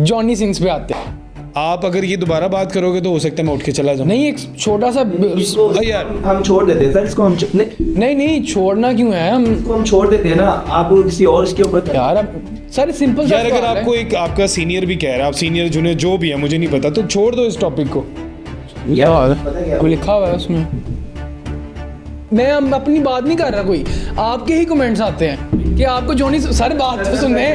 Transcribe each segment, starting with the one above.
Johnny sings पे आते हैं। आप अगर ये दोबारा बात करोगे तो हो सकता है मैं उठ के चला जाऊँ। नहीं, एक छोटा सा यार हम छोड़ देते हैं सर इसको, हम नहीं छोड़ना क्यों है, हम छोड़ देते हैं ना, आप किसी और इसके ऊपर यार अब सर सिंपल यार अगर आपको एक आपका सीनियर भी कह रहा है, आप सीनियर जूनियर जो भी है मुझे नहीं पता, तो छोड़ दो इस टॉपिक को। यार कोई लिखा हुआ है उसमें, मैं अपनी बात नहीं कर रहा, कोई आपके ही कमेंट्स आते हैं कि आपको जॉनी सर बात तो सुनने।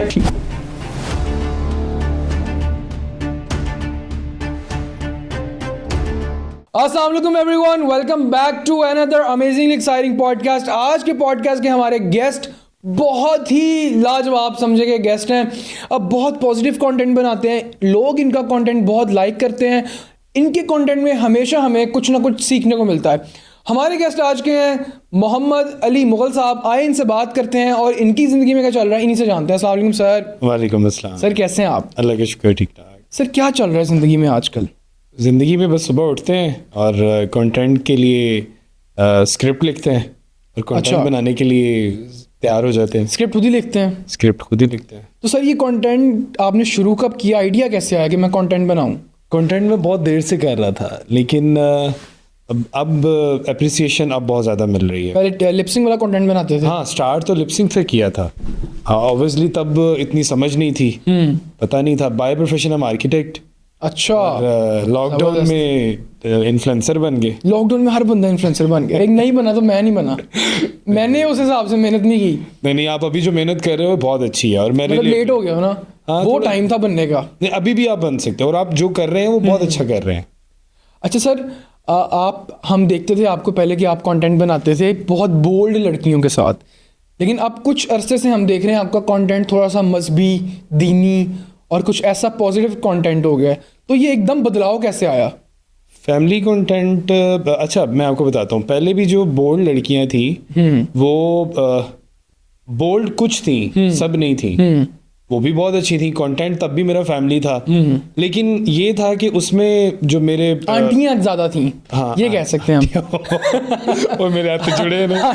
अस्सलाम वालेकुम everyone, welcome back to another amazing exciting podcast. आज के पॉडकास्ट के हमारे गेस्ट बहुत ही लाजवाब समझे गए गेस्ट हैं। अब बहुत पॉजिटिव कंटेंट बनाते हैं, लोग इनका कंटेंट बहुत लाइक करते हैं। इनके कंटेंट में हमेशा हमें कुछ ना कुछ सीखने को मिलता है। हमारे गेस्ट आज के हैं मोहम्मद अली मुगल साहब। आए इनसे बात करते हैं और इनकी ज़िंदगी में क्या चल रहा है इन्हीं से जानते हैं। अस्सलाम वालेकुम सर। वालेकुम अस्सलाम। सर कैसे हैं आप? अल्लाह का शुक्र, ठीक ठाक। सर क्या चल रहा है ज़िंदगी में आजकल? ज़िंदगी में बस सुबह उठते हैं और कंटेंट के लिए स्क्रिप्ट लिखते हैं और कंटेंट बनाने के लिए तैयार हो जाते हैं। स्क्रिप्ट खुद ही लिखते हैं? स्क्रिप्ट खुद ही लिखते हैं। तो सर ये कंटेंट आपने शुरू कब किया, आइडिया कैसे आया कि मैं कंटेंट बनाऊं? कंटेंट में बहुत देर से कर रहा था, लेकिन अब अप्रिसिएशन अब बहुत ज़्यादा मिल रही है। पहले लिपसिंग वाला कंटेंट बनाते थे? हाँ, स्टार्ट तो लिपसिंग से किया था। हाँ, ऑब्वियसली तब इतनी समझ नहीं थी, पता नहीं था। बाय प्रोफेशन हम आर्किटेक्ट। अच्छा। लॉकडाउन में इन्फ्लुएंसर बन गए। लॉकडाउन में हर बंदा इन्फ्लुएंसर बन गया। एक नहीं बना तो मैं नहीं बना। मैंने उस हिसाब से मेहनत नहीं की। नहीं, आप अभी जो मेहनत कर रहे हो बहुत अच्छी है और मेरे मतलब लिए लेट हो गया हो ना। हाँ, वो टाइम था बनने का। नहीं, अभी भी आप बन सकते हो और आप जो कर रहे हैं वो बहुत अच्छा कर रहे हैं। अच्छा सर, आप हम देखते थे आपको पहले कि आप कंटेंट बनाते थे बहुत बोल्ड लड़कियों के साथ, लेकिन अब कुछ अरसे से हम देख रहे हैं आपका कंटेंट थोड़ा सा मजहबी, दीनी और कुछ ऐसा पॉजिटिव कंटेंट हो गया है। तो ये एकदम बदलाव कैसे आया? फैमिली कंटेंट, अच्छा मैं आपको बताता हूँ। पहले भी जो बोल्ड लड़कियां थी वो बोल्ड कुछ थी, सब नहीं थी। वो भी बहुत अच्छी थी। कंटेंट तब भी मेरा फैमिली था, लेकिन ये था कि उसमें जो मेरे आंटियां ज्यादा थी। हाँ, ये कह सकते हैं हम। वो मेरे हाथ से जुड़े हैं ना।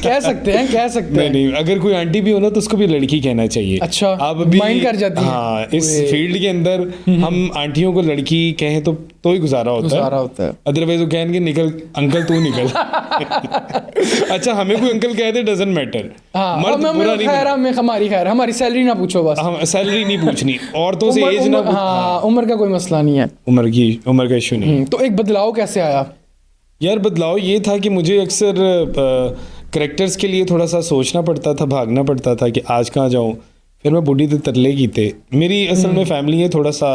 कह सकते हैं। नहीं, अगर कोई आंटी भी हो ना तो उसको भी लड़की कहना चाहिए। अच्छा, आप अभी माइंड कर जाती है। हाँ, इस फील्ड के अंदर हम आंटियों को लड़की कहें तो ही गुजारा होता है। अदरवाइज वो कहेंगे निकल अंकल, तू निकल। अच्छा, हमें कोई अंकल कहते डजंट मैटर। मर्द बुरा नहीं, हमारी सैलरी ना पूछो बस। हम सैलरी नहीं पूछनी, औरतों से एज ना। हाँ, उम्र का कोई मसला नहीं है। उम्र का इशू नहीं। तो एक बदलाव कैसे आया? यार बदलाव ये था कि मुझे अक्सर करेक्टर्स के लिए थोड़ा सा सोचना पड़ता था, भागना पड़ता था कि आज कहाँ जाऊँ। फिर मैं बुढ़ी तो तरले की थे। मेरी असल में फैमिली है थोड़ा सा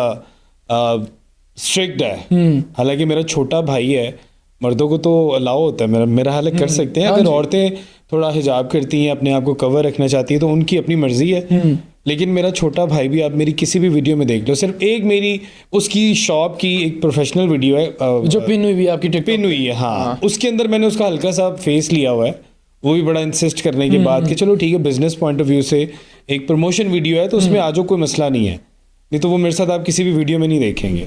स्ट्रिक्ट है। हालांकि मेरा छोटा भाई है, मर्दों को तो अलाउ होता है, मेरा हाल कर सकते हैं। अगर औरतें थोड़ा हिजाब करती हैं, अपने आप को कवर रखना चाहती है तो उनकी अपनी मर्जी है। लेकिन मेरा छोटा भाई भी, आप मेरी किसी भी वीडियो में देख लो, सिर्फ एक मेरी उसकी शॉप की एक प्रोफेशनल वीडियो है जो पिन हुई भी आपकी पिन हुई है। हाँ, उसके अंदर मैंने उसका हल्का सा फेस लिया हुआ है। वो भी बड़ा इंसिस्ट करने के बाद कि चलो ठीक है, बिजनेस पॉइंट ऑफ व्यू से एक प्रमोशन वीडियो है तो उसमें आ जाओ, कोई मसला नहीं है। नहीं तो वो मेरे साथ आप किसी भी वीडियो में नहीं देखेंगे।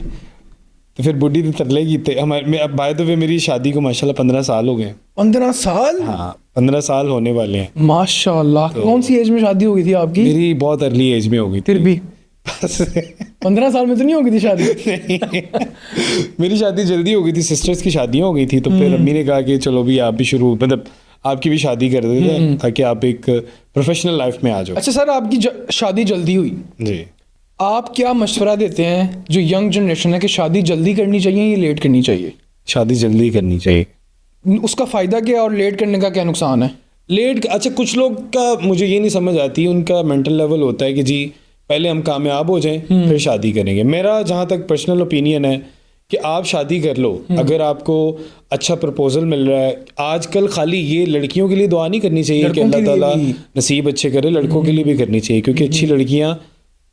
तो फिर बुढ़ी तो तरलेगी थे हमारे। अब बाय द वे मेरी शादी को माशाल्लाह 15 साल हो गए। 15 साल? हाँ, 15 साल होने वाले हैं माशाल्लाह। कौन सी एज में शादी हो गई थी आपकी? मेरी बहुत अर्ली एज में हो गई। फिर भी 15 साल में तो नहीं हो गई थी शादी? मेरी शादी जल्दी हो गई थी, सिस्टर्स की शादियाँ हो गई थी। तो फिर अम्मी ने कहा कि चलो भी आप भी शुरू, मतलब आपकी भी शादी कर देते हैं ताकि आप एक प्रोफेशनल लाइफ में आ जाओ। अच्छा सर, आपकी शादी जल्दी हुई जी। आप क्या मशवरा देते हैं जो यंग जनरेशन है कि शादी जल्दी करनी चाहिए या लेट करनी चाहिए? शादी जल्दी करनी चाहिए। उसका फ़ायदा क्या और लेट करने का क्या नुकसान है? अच्छा, कुछ लोग का मुझे ये नहीं समझ आती, उनका मेंटल लेवल होता है कि जी पहले हम कामयाब हो जाएं फिर शादी करेंगे। मेरा जहाँ तक पर्सनल ओपिनियन है कि आप शादी कर लो अगर आपको अच्छा प्रपोजल मिल रहा है। आजकल खाली ये लड़कियों के लिए दुआ नहीं करनी चाहिए कि अल्लाह ताला नसीब अच्छे करे, लड़कों के लिए भी करनी चाहिए। क्योंकि अच्छी लड़कियाँ,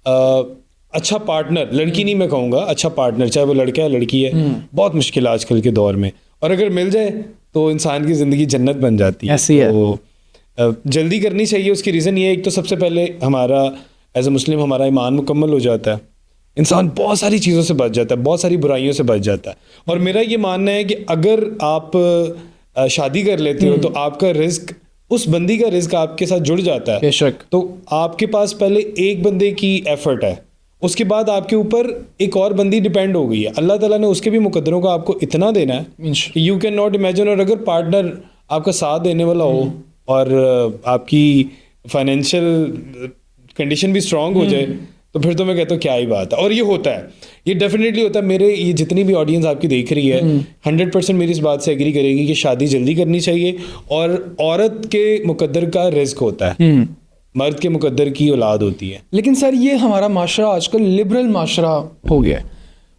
अच्छा पार्टनर, लड़की नहीं मैं कहूँगा, अच्छा पार्टनर, चाहे वो लड़का है लड़की है, बहुत मुश्किल है आजकल के दौर में। और अगर मिल जाए तो इंसान की ज़िंदगी जन्नत बन जाती है। ऐसी है। तो जल्दी करनी चाहिए। उसकी रीज़न ये है, एक तो सबसे पहले हमारा एज ए मुस्लिम हमारा ईमान मुकम्मल हो जाता है। इंसान बहुत सारी चीज़ों से बच जाता है, बहुत सारी बुराइयों से बच जाता है। और मेरा ये मानना है कि अगर आप शादी कर लेते हो तो आपका रिस्क, उस बंदी का रिस्क आपके साथ जुड़ जाता है। बेशक। तो आपके पास पहले एक बंदे की एफर्ट है उसके बाद आपके ऊपर एक और बंदी डिपेंड हो गई है, अल्लाह ताला ने उसके भी मुकद्दरों का आपको इतना देना है कि यू कैन नॉट इमेजिन। और अगर पार्टनर आपका साथ देने वाला हो और आपकी फाइनेंशियल कंडीशन भी स्ट्रांग हो जाए, तो फिर तो मैं कहता हूँ क्या ही बात है। और ये होता है, ये डेफिनेटली होता है। मेरे ये जितनी भी ऑडियंस आपकी देख रही है 100% मेरी इस बात से एग्री करेगी कि शादी जल्दी करनी चाहिए। और औरत के मुकद्दर का रिस्क होता है, मर्द के मुकद्दर की औलाद होती है। लेकिन सर ये हमारा माशरा आजकल लिबरल माशरा हो गया है,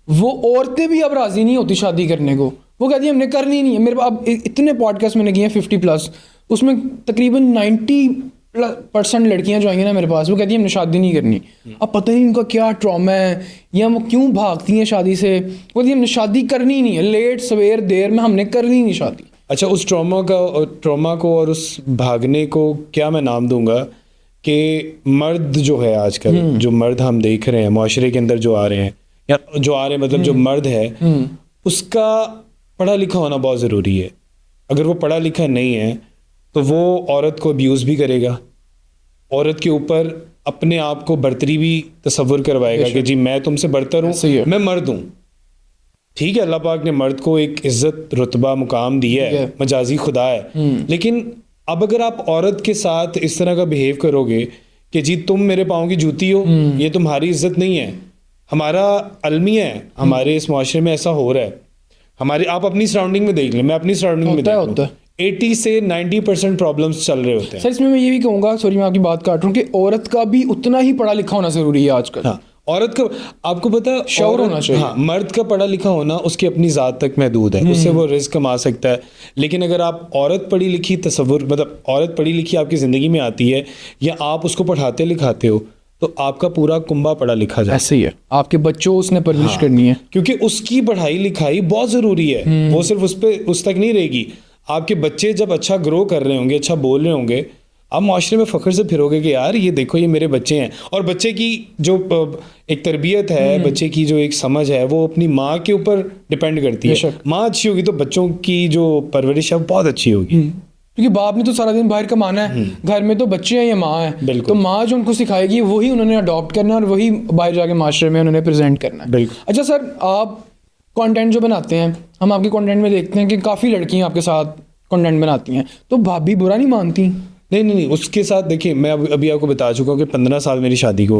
वो औरतें भी अब राज़ी नहीं होती शादी करने को। वो कहती है हमने करनी नहीं है। मेरे अब इतने पॉडकास्ट मैंने किए हैं 50+, उसमें तकरीबन 90% लड़कियां जो आएंगी ना मेरे पास, वो कहती है हमने शादी नहीं करनी। अब पता नहीं उनका क्या ट्रॉमा है या वो क्यों भागती हैं शादी से। वो कहती है हमने शादी करनी नहीं है, लेट सवेर देर में हमने करनी नहीं शादी। अच्छा, उस ट्रॉमा को और उस भागने को क्या मैं नाम दूंगा कि मर्द जो है आजकल, जो मर्द हम देख रहे हैं माशरे के अंदर जो आ रहे हैं, या जो आ रहे हैं मतलब जो मर्द है, उसका पढ़ा लिखा होना बहुत ज़रूरी है। अगर वो पढ़ा लिखा नहीं है तो वो औरत को अब्यूज़ भी करेगा, औरत के ऊपर अपने आप को बर्तरी भी तसव्वुर करवाएगा कि जी मैं तुमसे बरतर हूँ, मैं मर्द हूँ। ठीक है, अल्लाह पाक ने मर्द को एक इज्जत, रुतबा, मुकाम दिया है, मजाजी खुदा है। लेकिन अब अगर आप औरत के साथ इस तरह का बिहेव करोगे कि जी तुम मेरे पाँव की जूती हो, ये तुम्हारी इज्जत नहीं है, हमारा अलमिया है, हमारे इस माशरे में ऐसा हो रहा है। हमारे आप अपनी सराउंडिंग में देख लें, मैं अपनी सराउंडिंग में देख लूं, 80 से 90% प्रॉब्लम्स चल रहे होते हैं। सर इसमें मैं ये भी कहूँगा, सॉरी मैं आपकी बात काट रहा हूँ, कि औरत का भी उतना ही पढ़ा लिखा होना ज़रूरी है आजकल। हाँ, औरत का आपको पता शौर होना चाहिए। हाँ, मर्द का पढ़ा लिखा होना उसकी अपनी ज़ात तक महदूद है, उससे वो रिस्क कमा सकता है। लेकिन अगर आप औरत पढ़ी लिखी तसव्वुर, मतलब औरत पढ़ी लिखी आपकी ज़िंदगी में आती है या आप उसको पढ़ाते लिखाते हो, तो आपका पूरा कुंबा पढ़ा लिखा जाए। ऐसे ही है, आपके बच्चों उसने परवरिश करनी है, क्योंकि उसकी पढ़ाई लिखाई बहुत ज़रूरी है। वो सिर्फ उस तक नहीं रहेगी। आपके बच्चे जब अच्छा ग्रो कर रहे होंगे, अच्छा बोल रहे होंगे, आप माशरे में फ़ख्र से फिरोगे कि यार ये देखो ये मेरे बच्चे हैं। और बच्चे की जो एक तरबियत है, बच्चे की जो एक समझ है, वो अपनी माँ के ऊपर डिपेंड करती है। माँ अच्छी होगी तो बच्चों की जो परवरिश है वो बहुत अच्छी होगी। क्योंकि बाप ने तो सारा दिन बाहर कमाना है, घर में तो बच्चे हैं या माँ है, तो माँ जो उनको सिखाएगी वही उन्होंने अडॉप्ट करना है और वही बाहर जाके माशरे में उन्होंने प्रेजेंट करना है। अच्छा सर, आप कंटेंट जो बनाते हैं, हम आपके कंटेंट में देखते हैं कि काफ़ी लड़कियां आपके साथ कंटेंट बनाती हैं, तो भाभी बुरा नहीं मानती? नहीं, उसके साथ देखिए मैं अभी आपको बता चुका हूँ कि 15 साल मेरी शादी को,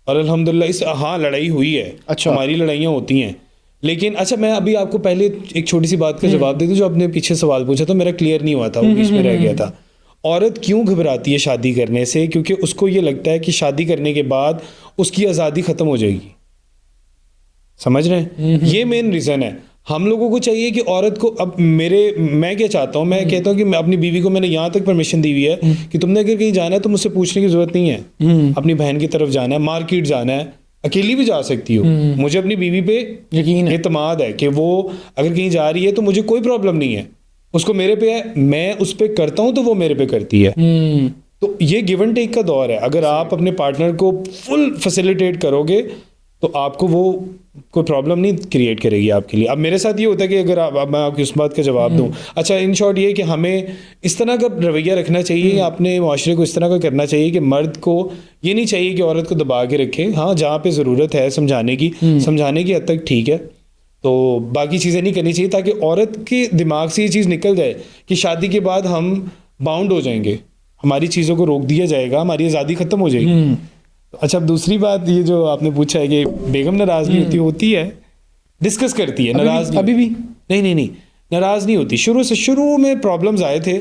और अल्हम्दुलिल्लाह हाँ लड़ाई हुई है। अच्छा, हमारी लड़ाइयाँ होती हैं। लेकिन अच्छा, मैं अभी आपको पहले एक छोटी सी बात का जवाब दे दूं। जो आपने पीछे सवाल पूछा था मेरा क्लियर नहीं हुआ था, वो बीच में रह गया था। औरत क्यों घबराती है शादी करने से? क्योंकि उसको ये लगता है कि शादी करने के बाद उसकी आज़ादी ख़त्म हो जाएगी। समझ रहे हैं? ये मेन रीज़न है। हम लोगों को चाहिए कि औरत को, अब मैं क्या चाहता हूँ, मैं कहता हूँ कि मैं अपनी बीवी को मैंने यहाँ तक परमिशन दी हुई है कि तुमने अगर कहीं जाना है तो मुझसे पूछने की ज़रूरत नहीं है। अपनी बहन की तरफ जाना है, मार्केट जाना है, अकेली भी जा सकती हो। मुझे अपनी बीवी पे यकीन है, एतमाद है कि वो अगर कहीं जा रही है तो मुझे कोई प्रॉब्लम नहीं है, उसको मेरे पे है, मैं उस पे करता हूँ तो वो मेरे पे करती है। तो ये गिव एंड टेक का दौर है। अगर आप अपने पार्टनर को फुल फैसिलिटेट करोगे तो आपको वो कोई प्रॉब्लम नहीं क्रिएट करेगी आपके लिए। अब मेरे साथ ये होता है कि अगर अब मैं आपकी उस बात का जवाब दूं, अच्छा इन शॉर्ट ये कि हमें इस तरह का रवैया रखना चाहिए, अपने माशरे को इस तरह का करना चाहिए कि मर्द को ये नहीं चाहिए कि औरत को दबा के रखे। हाँ, जहाँ पे ज़रूरत है समझाने की हद तक ठीक है, तो बाकी चीज़ें नहीं करनी चाहिए, ताकि औरत के दिमाग से ये चीज़ निकल जाए कि शादी के बाद हम बाउंड हो जाएंगे, हमारी चीज़ों को रोक दिया जाएगा, हमारी आज़ादी ख़त्म हो जाएगी। अच्छा, अब दूसरी बात ये जो आपने पूछा है कि बेगम नाराज़ नहीं होती है, डिस्कस करती है, नाराज़ अभी भी नहीं नाराज़ नहीं होती। शुरू में प्रॉब्लम्स आए थे,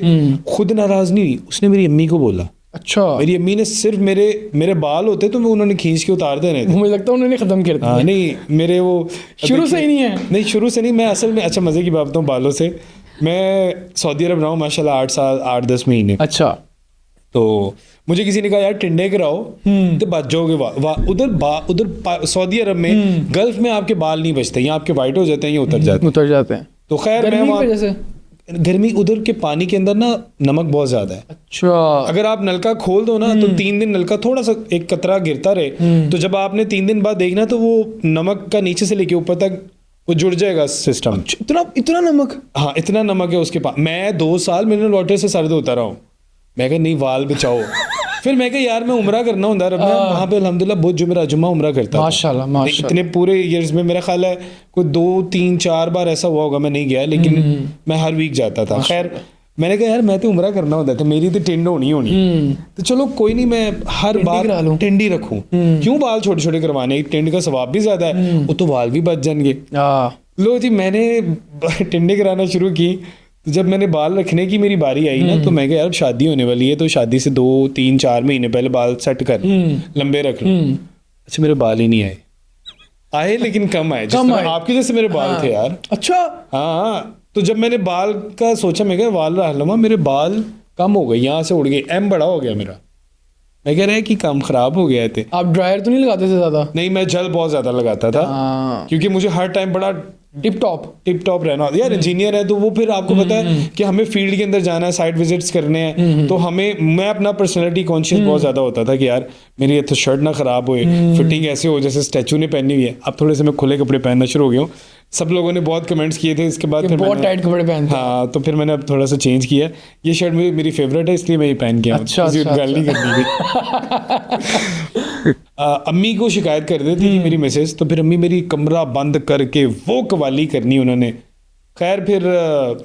खुद नाराज़ नहीं हुई, उसने मेरी अम्मी को बोला। अच्छा, मेरी अम्मी ने सिर्फ मेरे बाल होते तो उन्होंने खींच के उतार देने थे। मुझे लगता है उन्होंने ख़त्म कर दिया। नहीं, मेरे वो शुरू से ही नहीं है। नहीं, शुरू से नहीं। मैं असल में, अच्छा मज़े की बात बताऊँ, बालों से मैं सऊदी अरब रहा हूँ माशाल्लाह 8-10 महीने। अच्छा, तो मुझे किसी ने कहा यार टिंडे कराओ तो बच जाओगे। उधर सऊदी अरब में गल्फ में आपके बाल नहीं बचते, यहाँ आपके वाइट हो जाते हैं, ये उतर जाते हैं। तो खैर मैं वहाँ गर्मी, उधर के पानी के अंदर ना नमक बहुत ज्यादा है। अच्छा, अगर आप नलका खोल दो ना तो 3 दिन नलका थोड़ा सा एक कतरा गिरता रहे, तो जब आपने 3 दिन बाद देखना तो वो नमक का नीचे से लेके ऊपर तक वो जुड़ जाएगा सिस्टम। इतना नमक? हाँ, इतना नमक है उसके पास। मैं 2 साल मिनरल वाटर से सर धोता रहा हूँ। मैं कहा नहीं, वाल बचाओ। फिर मैं कहा यार मैं उम्रा करना होता रब में, वहाँ पे अल्हम्दुलिल्लाह बहुत जुम्मा उम्रा करता था। माशाल्लाह माशाल्लाह। इतने पूरे ईयर्स में मेरा ख्याल है कोई 2 3 4 बार ऐसा हुआ होगा मैं नहीं गया, लेकिन मैं हर वीक जाता था। खैर मैंने कहा यार मैं तो उम्रा करना होता था, मेरी तो टिंड होनी तो चलो कोई नहीं, मैं हर बार टिंडी रखूं, क्यों बाल छोटे छोटे करवाने, टिंड का सवाब भी ज्यादा है, वो तो बाल भी बच जाएंगे। लो जी मैंने टिंडे कराना शुरू की, तो जब मैंने बाल रखने की मेरी बारी आई ना, तो मैं कहा यार शादी होने वाली है, तो शादी से 2 3 4 महीने पहले बाल सेट कर लंबे रख लो। अच्छा मेरे बाल ही नहीं आए लेकिन कम आए, आपके जैसे मेरे बाल थे यार। अच्छा हाँ, तो जब मैंने बाल का सोचा, मैं क्या बाल रख लूँगा, मेरे बाल कम हो गए, यहाँ से उड़ गए, एम बड़ा हो गया मेरा। मैं कह रहा है कि काम खराब हो गया थे। आप ड्रायर तो नहीं लगाते थे ज्यादा? नहीं, मैं जेल बहुत ज्यादा लगाता था, क्योंकि मुझे हर टाइम बड़ा टिप टॉप रहना होता है यार। इंजीनियर है तो वो फिर आपको पता है कि हमें फील्ड के अंदर जाना है, साइट विजिट्स करने हैं, तो मैं अपना पर्सनालिटी कॉन्शियस बहुत ज्यादा होता था कि यार मेरी तो शर्ट ना खराब होए, फिटिंग ऐसे हो जैसे स्टैचू ने पहनी हुई है। अब थोड़े से मैं खुले कपड़े पहनना शुरू हो गया हूँ, सब लोगों ने बहुत कमेंट्स किए थे इसके बाद, फिर बहुत टाइट कपड़े पहनते। हाँ, तो फिर मैंने अब थोड़ा सा चेंज किया। ये शर्ट मेरी फेवरेट है, इसलिए मैं ये पहन के गाल नहीं करनी थी। अम्मी को शिकायत कर देती थी मेरी मिसेज, तो फिर अम्मी मेरी कमरा बंद करके वो कवाली करनी उन्होंने। खैर फिर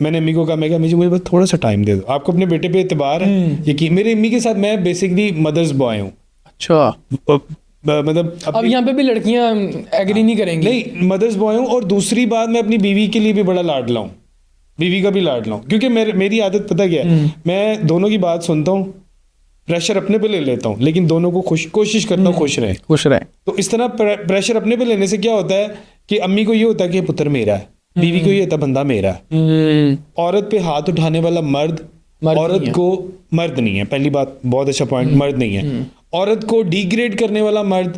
मैंने अम्मी को कहा, मैं मुझे बस थोड़ा सा टाइम दे दो, आपको अपने बेटे पे एतबार है। यकीन, मेरी अम्मी के साथ मैं बेसिकली मदर्स बॉय हूँ। अच्छा, मतलब अब यहाँ पे भी लड़कियां एग्री नहीं करेंगी। नहीं, मदर्स बॉय हूँ, और दूसरी बात मैं अपनी बीवी के लिए भी बड़ा लाडला हूँ, बीवी का भी लाडला हूँ, क्योंकि मेरी आदत पता क्या है, मैं दोनों की बात सुनता हूँ, प्रेशर अपने पे ले लेता हूँ, लेकिन दोनों को कोशिश करता हूँ खुश रहे। तो इस तरह प्रेशर अपने पे लेने से क्या होता है कि अम्मी को ये होता है कि पुत्र मेरा है, बीवी को ये होता है बंदा मेरा है। औरत पे हाथ उठाने वाला मर्द औरत को मर्द नहीं है, पहली बात, बहुत अच्छा पॉइंट, मर्द नहीं है। औरत को डिग्रेड करने वाला मर्द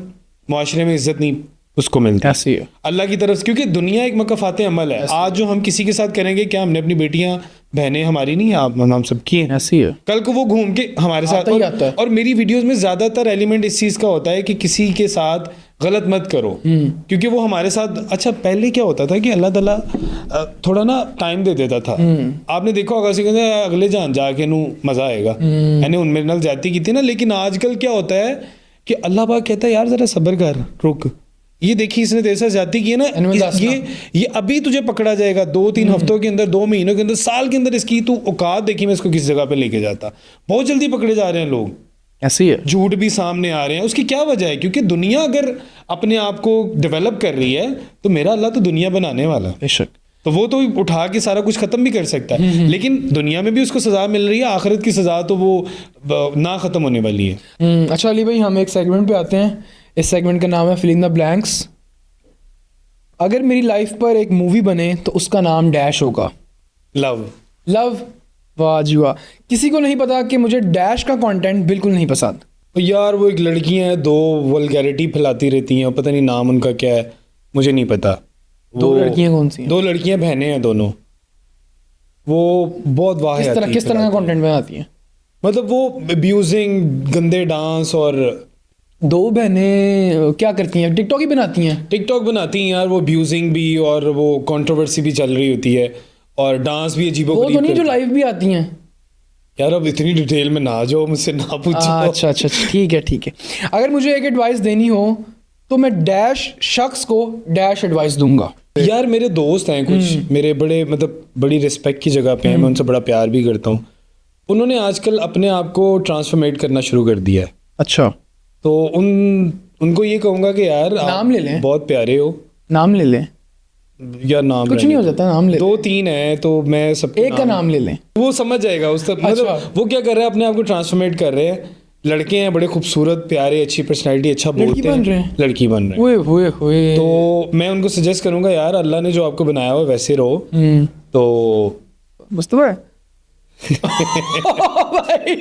मुआशरे में इज्जत नहीं उसको मिलती ऐसी है अल्लाह की तरफ से, क्योंकि दुनिया एक मकफ़ात अमल है। आज जो हम किसी के साथ करेंगे, क्या हमने अपनी बेटियां बहनें हमारी नहीं, आप हम सबकी हैं, ऐसी है। कल को वो घूम के हमारे साथ और मेरी वीडियोस में ज्यादातर एलिमेंट इस चीज का होता है कि किसी के साथ गलत मत करो, क्योंकि वो हमारे साथ। अच्छा पहले क्या होता था कि अल्लाह ताला थोड़ा ना टाइम दे देता था। आपने देखा होगा अगले जान जाके नू मजा आएगा, यानी उन मेरे नाल जाती की थी ना। लेकिन आजकल क्या होता है कि अल्लाह पाक कहता है यार जरा सब्र कर, रुक, ये देखिए इसने तेरे साथ जाती की है ना, ये अभी तुझे पकड़ा जाएगा 2-3 हफ्तों के अंदर, 2 महीनों के अंदर, साल के अंदर इसकी तू औकात देखी मैं इसको किस जगह पे लेके जाता। बहुत जल्दी पकड़े जा रहे हैं लोग, ऐसी है। झूठ भी सामने आ रहे हैं। उसकी क्या वजह है? क्योंकि दुनिया अगर अपने आप को डेवलप कर रही है तो मेरा अल्लाह तो दुनिया बनाने वाला है, बेशक, तो वो तो उठा के सारा कुछ खत्म भी कर सकता है। लेकिन दुनिया में भी उसको सजा मिल रही है, आखिरत की सजा तो वो ना खत्म होने वाली है। अच्छा अली भाई, हम एक सेगमेंट पे आते हैं। इस सेगमेंट का नाम है फिल इन द ब्लैंक्स। अगर मेरी लाइफ पर एक मूवी बने तो उसका नाम डैश होगा। लव। वाह जी वाह। किसी को नहीं पता कि मुझे डैश का कंटेंट बिल्कुल नहीं पसंद। तो यार वो एक लड़की हैं, 2 वल्गैरिटी फैलाती रहती हैं, पता नहीं नाम उनका क्या है, मुझे नहीं पता। 2 लड़कियां कौन सी हैं? 2 लड़कियां बहनें हैं दोनों, वो बहुत वाह किस तरह का कंटेंट बनाती हैं? मतलब वो अब्यूजिंग, गंदे डांस, और 2 बहनें क्या करती हैं? टिकटॉक ही बनाती हैं? टिकटॉक बनाती हैं यार, वो अब्यूजिंग भी और वो कंट्रोवर्सी भी चल रही होती है, और डांस भी अजीबो वो तो नहीं जो लाइव भी आती हैं यार। अब इतनी डिटेल में ना जाओ, मुझसे ना पूछो। अच्छा ठीक है। अगर मुझे एक एडवाइस देनी हो तो मैं डैश शख्स को डैश एडवाइस दूंगा। यार मेरे दोस्त हैं कुछ, मेरे बड़े मतलब बड़ी रिस्पेक्ट की जगह पे हैं, मैं उनसे बड़ा प्यार भी करता हूँ। उन्होंने आजकल अपने आप को ट्रांसफॉर्मेट करना शुरू कर दिया है। अच्छा, तो उनको ये कहूँगा कि यार नाम ले लें, बहुत प्यारे हो, नाम ले लें। यार नाम कुछ नहीं हो जाता, नाम ले 2-3 है तो मैं सब एक का नाम ले लें, वो समझ जाएगा उस तक। मतलब वो क्या कर रहे हैं, अपने आप को ट्रांसफॉर्मेट कर रहे हैं। लड़के हैं बड़े खूबसूरत, प्यारे, अच्छी पर्सनालिटी, अच्छा बोलते हैं, लड़की बन रहे हैं। हुए। तो मैं उनको सजेस्ट करूंगा यार अल्लाह ने जो आपको बनाया हुआ वैसे रहो। तो मुस्तफा भाई,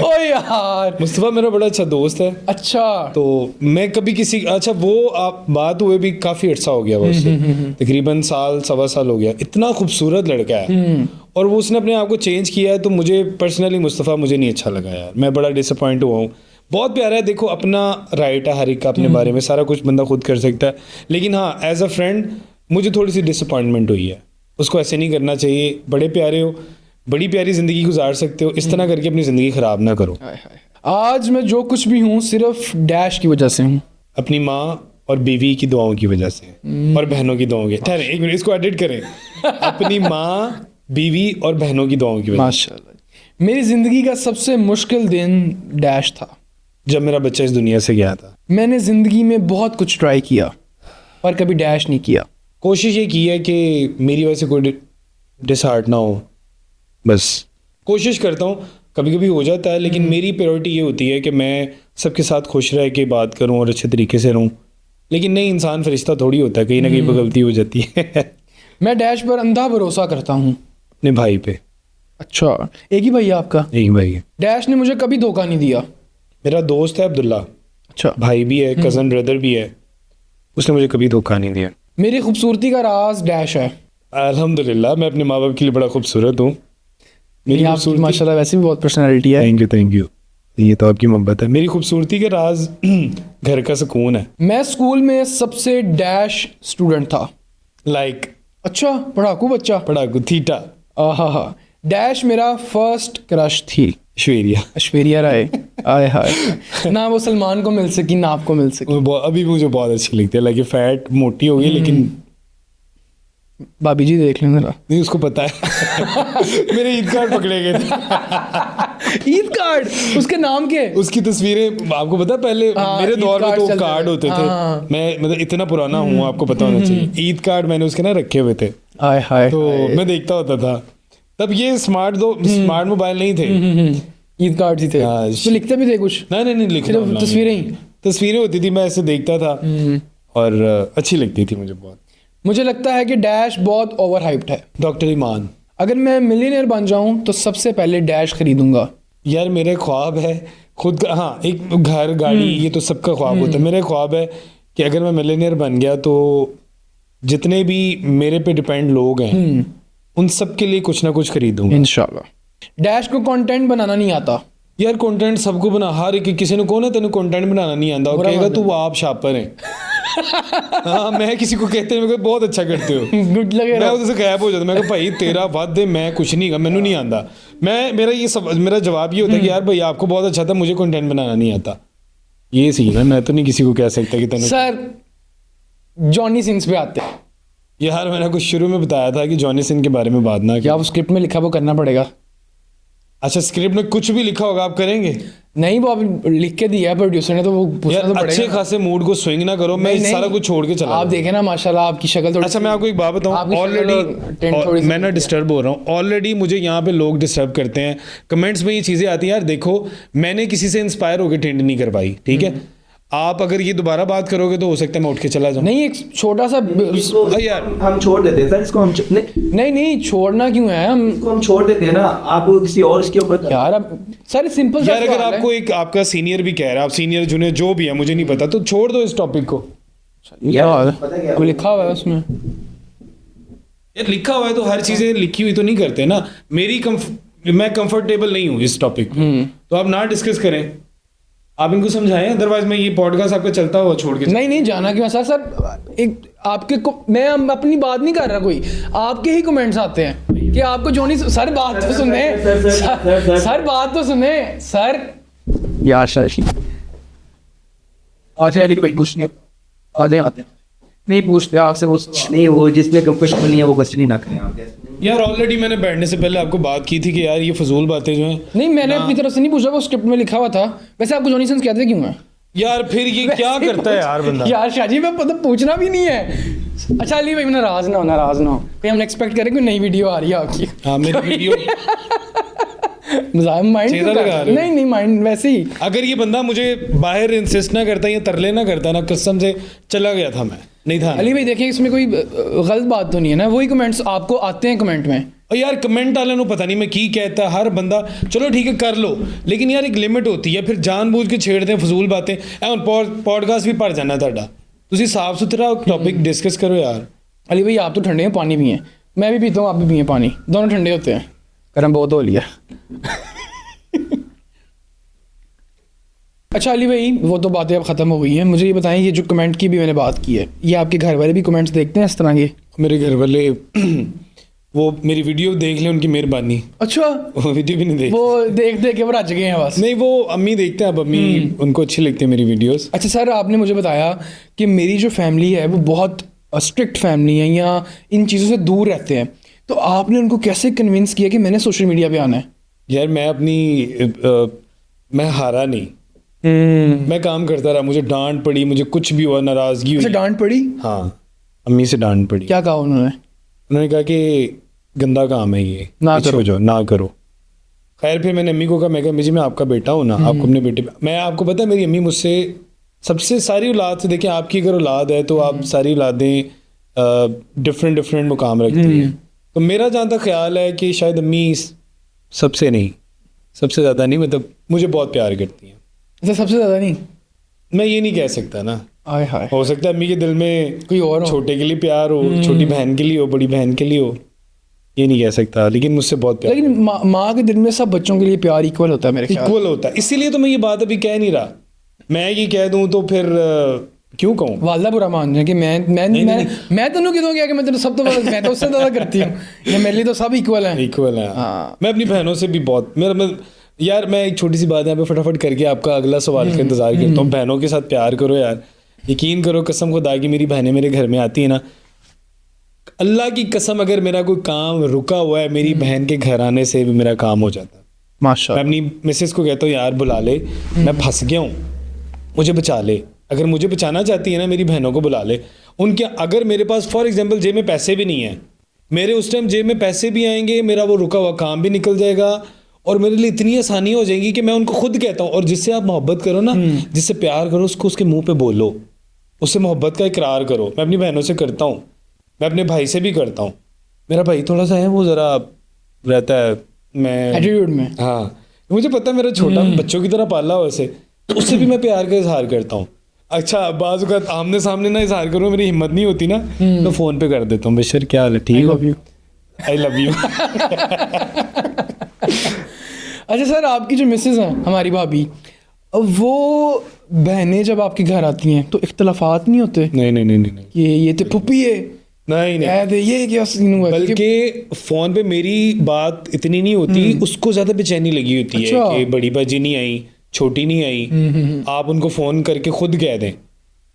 ओ यार, मुस्तफा मेरा बड़ा अच्छा दोस्त है। अच्छा, तो मैं कभी किसी वो आप बात हुए भी काफी अर्सा हो गया, उससे तकरीबन 1-1.25 साल हो गया। इतना खूबसूरत लड़का है और वो उसने अपने आप को चेंज किया है। तो मुझे पर्सनली मुस्तफा मुझे नहीं अच्छा लगा यार, मैं बड़ा डिसअपॉइंट हुआ हूँ। बहुत प्यारा है, देखो अपना राइट है हर एक का अपने बारे में, सारा कुछ बंदा खुद कर सकता है। लेकिन हाँ, एज अ फ्रेंड मुझे थोड़ी सी डिसअपॉइंटमेंट हुई है। उसको ऐसे नहीं करना चाहिए। बड़े प्यारे हो, बड़ी प्यारी ज़िंदगी गुजार सकते हो, इस तरह करके अपनी ज़िंदगी ख़राब ना करो। आज मैं जो कुछ भी हूँ सिर्फ डैश की वजह से हूँ। अपनी माँ और बीवी की दुआओं की वजह से और बहनों की दुआओं की। ठहरे एक मिनट, इसको एडिट करें। अपनी माँ, बीवी और बहनों की दुआओं की वजह से। माशाल्लाह। मेरी ज़िंदगी का सबसे मुश्किल दिन डैश था। जब मेरा बच्चा इस दुनिया से गया था। मैंने ज़िंदगी में बहुत कुछ ट्राई किया पर कभी डैश नहीं किया। कोशिश ये की है कि मेरी वजह से कोई डिसहार्ट ना हो, बस कोशिश करता हूँ। कभी कभी हो जाता है, लेकिन मेरी प्रायोरिटी ये होती है कि मैं सबके साथ खुश रह के बात करूँ और अच्छे तरीके से रहूँ। लेकिन नहीं, इंसान फरिश्ता थोड़ी होता है, कहीं ना कहीं गलती हो जाती है। मैं डैश पर अंधा भरोसा करता हूँ। अपने भाई पे। अच्छा, एक ही भाई है आपका? एक भाई है। डैश ने मुझे कभी धोखा नहीं दिया। मेरा दोस्त है अब्दुल्ला, अच्छा। भाई भी है, कज़न ब्रदर भी है, उसने मुझे कभी धोखा नहीं दिया। मेरी खूबसूरती का राज डैश है। अल्हम्दुलिल्लाह, मैं अपने माँ बाप के लिए बड़ा खूबसूरत हूँ। मेरी आपकी माशाल्लाह वैसे भी बहुत पर्सनैलिटी है। Thank you, thank you. ये तो आपकी मोहब्बत है। मेरी खूबसूरती का राज घर का सुकून है। मैं स्कूल में सबसे डैश स्टूडेंट था। लाइक अच्छा, पढ़ाकू बच्चा। पढ़ाकू, थीटा। आहा, डैश मेरा फर्स्ट क्रश थी। ऐश्वर्या। ऐश्वर्या राय। आय हाय, ना वो सलमान को मिल सकी ना आपको मिल सकी। अभी मुझे बहुत अच्छी लगती है। लाइक फैट मोटी हो गई, लेकिन भाभी जी देख लें जरा। नहीं, उसको पता है। मेरे ईद कार्ड पकड़े गए थे। ईद कार्ड उसके नाम के? उसकी तस्वीरें आपको पता है, पहले मेरे ईद दौर में कार्ड तो चलते कार्ड थे। होते थे। हाँ। मैं मतलब इतना पुराना हूँ, आपको पता होना चाहिए। ईद कार्ड मैंने उसके ना रखे हुए थे, आय हाय। तो मैं देखता होता था। तब ये स्मार्ट मोबाइल नहीं थे। ईद कार्ड ही थे। हाँ, तो लिखते भी थे कुछ? नहीं लिखना सिर्फ तस्वीरें ही? तस्वीरें होती थी, मैं ऐसे देखता था और अच्छी लगती थी मुझे बहुत। मुझे लगता है कि डैश बहुत ओवर हाइप्ड है। डॉक्टर ईमान। अगर मैं मिलियनेयर बन जाऊं तो सबसे पहले डैश खरीदूंगा। यार मेरे ख्वाब है खुद का, हाँ, एक घर गाड़ी, ये तो सबका ख्वाब होता है। मेरे ख्वाब है कि अगर मैं मिलियनेयर बन गया तो जितने भी मेरे पे डिपेंड लोग हैं उन सब के लिए कुछ ना कुछ खरीदूंगा इंशाल्लाह। डैश को कंटेंट बनाना नहीं आता। यार कंटेंट सबको बना, हर एक किसी ने कौन है तेन कंटेंट बनाना नहीं आता, और कहेगा तू आप शापर है। हाँ, मैं किसी को कहते हैं बहुत अच्छा करते हो, गुड लगे मैं उधर से गायब हो जाता। मैं कहा भाई तेरा वाद है, मैं कुछ नहीं, मैनू नहीं आता। मेरा जवाब ये होता है कि यार भाई आपको बहुत अच्छा था, मुझे कंटेंट बनाना नहीं आता। ये सीन है, मैं तो नहीं किसी को कह सकता कि तेन। सर जॉनी सिंस पे आते हैं। यार मैंने कुछ शुरू में बताया था कि जॉनी सिंह के बारे में बात ना क्या वो स्क्रिप्ट में लिखा वो करना पड़ेगा? अच्छा, स्क्रिप्ट में कुछ भी लिखा होगा आप करेंगे? नहीं, वो अब लिख के दिया है प्रोड्यूसर ने, तो वो पूछना यार तो पड़ेगा। अच्छे खासे मूड को स्विंग ना करो, मैं नहीं, सारा कुछ छोड़ के चला आप देखें ना, माशाल्लाह आपकी शक्ल थोड़ी। अच्छा, मैं आपको एक बात बताऊं, आपकी शक्ल और टेंट थोड़ी ऑलरेडी सी मैं ना डिस्टर्ब हो रहा हूँ। ऑलरेडी मुझे यहाँ पे लोग डिस्टर्ब करते हैं, कमेंट्स में ये चीज़ें आती हैं। यार देखो, मैंने किसी से इंस्पायर होकर टेंट नहीं करवाई, ठीक है? आप अगर ये दोबारा बात करोगे तो हो सकता है मैं उठ के चला जाऊँ। नहीं, एक छोटा सा यार हम छोड़ देते हैं सर इसको। हम नहीं छोड़ना क्यों है? हम छोड़ देते हैं ना, आप किसी और इसके ऊपर। यार अब सर सिंपल यार अगर आपको एक आपका सीनियर भी कह रहा है, आप सीनियर जूनियर जो भी है मुझे नहीं पता, तो छोड़ दो इस टॉपिक को। यार पता क्या वो लिखा हुआ है उसमें। यार लिखा हुआ है तो हर चीजें लिखी हुई तो नहीं करते ना। मैं कंफर्टेबल नहीं हूँ इस टॉपिक पे, तो आप ना डिस्कस करें। आप इनको समझाएं, अदरवाइज मैं ये पॉडकास्ट आपका चलता हुआ छोड़ के नहीं जाना क्यों सर एक आपके को मैं अपनी बात नहीं कर रहा, कोई आपके ही कमेंट्स आते हैं कि आपको जॉनी सर बात तो सुने, सर बात तो सुने सर। यार सर आज कुछ नहीं आते नहीं पूछते आपसे, वो नहीं, वो जिसमें क्वेश्चन नहीं है वो क्वेश्चन ही ना करें आप। यार ऑलरेडी मैंने बैठने से पहले आपको बात की थी कि यार ये फजूल बातें जो हैं। नहीं, मैंने अपनी तरफ से नहीं पूछा, वो स्क्रिप्ट में लिखा हुआ था। वैसे आपको जॉनी सिंस कहते क्यों है? यार फिर ये क्या करता है यार बंदा? यार शाजी मैं पता पूछना भी नहीं है। अच्छा अली भाई नाराज ना हो भाई, हम एक्सपेक्ट करें कि नई वीडियो आ रही है आपकी। हाँ, मेरी वीडियो माइंड नहीं माइंड वैसे ही। अगर ये बंदा मुझे बाहर इंसिस्ट ना करता या तरले ना करता ना, कसम से चला गया था, मैं नहीं था। अली भाई देखिए, इसमें कोई गलत बात तो नहीं है ना? वही कमेंट्स आपको आते हैं कमेंट में। और यार कमेंट वाले को पता नहीं मैं की कहता, हर बंदा चलो ठीक है कर लो, लेकिन यार एक लिमिट होती है। फिर जानबूझ के छेड़ते हैं फजूल बातें। पॉडकास्ट भी पढ़ जाना ਤੁਹਾਡਾ, ਤੁਸੀਂ साफ सुथरा टॉपिक डिस्कस करो यार। अली भाई आप तो ठंडे हैं, पानी पिए, मैं भी पीता हूँ, आप भी पिए पानी, दोनों ठंडे होते हैं। गर्म बहुत हो लिया। अच्छा अली भाई, वो तो बातें अब ख़त्म हो गई हैं। मुझे ये बताएं, ये जो कमेंट की भी मैंने बात की है, ये आपके घर वाले भी कमेंट्स देखते हैं इस तरह के? मेरे घर वाले वो मेरी वीडियो देख ले, उनकी मेहरबानी। अच्छा, वो वीडियो भी नहीं देख, वो देख देख के वो रच गए हैं बस। नहीं वो अम्मी देखते हैं, अब अम्मी उनको अच्छी लगती है मेरी वीडियोस। अच्छा सर, आपने मुझे बताया कि मेरी जो फैमिली है वो बहुत स्ट्रिक्ट फैमिली है या इन चीज़ों से दूर रहते हैं, तो आपने उनको कैसे कन्विंस किया कि मैंने सोशल मीडिया पे आना है? यार मैं अपनी मैं हारा नहीं, मैं काम करता रहा, मुझे डांट पड़ी, मुझे कुछ भी हुआ, नाराजगी अच्छा, हुई। डांट पड़ी? हाँ, अम्मी से डांट पड़ी। क्या कहा उन्होंने? उन्होंने कहा कि गंदा काम है ये, ना पीछे करो। हो जाओ, ना करो। खैर फिर मैंने अम्मी को कहा, मैं कहा अम्मी जी मैं आपका बेटा हूँ ना, आपको अपने बेटे, मैं आपको पता है मेरी अम्मी मुझसे सबसे सारी औलाद से, देखें आपकी अगर औलाद है तो आप सारी औलादें डिफरेंट डिफरेंट मुकाम रखती हैं, तो मेरा जहाँ तक ख्याल है कि शायद अम्मी सबसे नहीं, सबसे ज़्यादा नहीं, मतलब मुझे बहुत प्यार करती हैं। अच्छा, सबसे ज़्यादा नहीं? मैं ये नहीं कह सकता ना, आय हाय, हो सकता है अम्मी के दिल में कोई और हो। छोटे के लिए प्यार हो, छोटी बहन के लिए हो, बड़ी बहन के लिए हो, ये नहीं कह सकता, लेकिन मुझसे बहुत प्यार, लेकिन माँ के दिल में सब बच्चों के लिए प्यार इक्वल होता है मेरे ख्याल। इक्वल होता है। इसीलिए तो मैं ये बात अभी कह नहीं रहा, मैं ये कह दूं तो फिर क्यों कहूँ? वालदा बुरा मान रहे हैं कि मैं तेनों क्यों गया कि मैं तेरे सब तो मैं तो उससे ज़्यादा करती हूँ, या मेरे लिए तो सब इक्वल हैं। इक्वल है। हाँ। मैं अपनी बहनों से भी बहुत, मैं यार मैं एक छोटी सी बात यहाँ पे फटाफट करके आपका अगला सवाल का इंतजार करता हूँ। बहनों के साथ प्यार करो यार, यकीन करो, कसम खुदा की मेरी बहनें मेरे घर में आती है ना, अल्लाह की कसम, अगर मेरा कोई काम रुका हुआ है मेरी बहन के घर आने से भी मेरा काम हो जाता है। मैं माशाल्लाह। अपनी मिसेस को कहता हूँ यार बुला ले, मैं फंस गया हूँ, मुझे बचा ले। अगर मुझे बचाना चाहती है ना, मेरी बहनों को बुला ले। उनके अगर मेरे पास फॉर एग्जांपल जेब में पैसे भी नहीं है, मेरे उस टाइम जेब में पैसे भी आएंगे, मेरा वो रुका हुआ काम भी निकल जाएगा, और मेरे लिए इतनी आसानी हो जाएगी कि मैं उनको खुद कहता हूँ। और जिससे आप मोहब्बत करो ना, जिससे प्यार करो, उसको उसके मुंह पे बोलो, उससे मोहब्बत का इकरार करो। मैं अपनी बहनों से करता हूँ, मैं अपने भाई से भी करता हूँ। मेरा भाई थोड़ा सा है, वो ज़रा रहता है, मैं एटीट्यूड में। हाँ, मुझे पता है मेरा छोटा बच्चों की तरह पाला वैसे, तो उससे भी मैं प्यार का इजहार करता हूँ। अच्छा, बाज़ औक़ात आमने सामने ना इजहार करूँ, मेरी हिम्मत नहीं होती ना, तो फ़ोन पे कर देता हूँ, बेशर क्या हाल है, ठीक हो, आई लव यू। अच्छा सर, आपकी जो मिसेज हैं, हमारी भाभी, वो बहनें जब आपके घर आती हैं तो इख्तलाफात नहीं होते? नहीं नहीं नहीं नहीं ये तो पुप्पी है, नहीं नहीं, ये क्या सीन हुआ? बल्कि फ़ोन पे मेरी बात इतनी नहीं होती, उसको ज़्यादा बेचैनी लगी होती है अच्छा। कि बड़ी बाजी नहीं आई, छोटी नहीं आई। आप उनको फ़ोन करके खुद कह दें,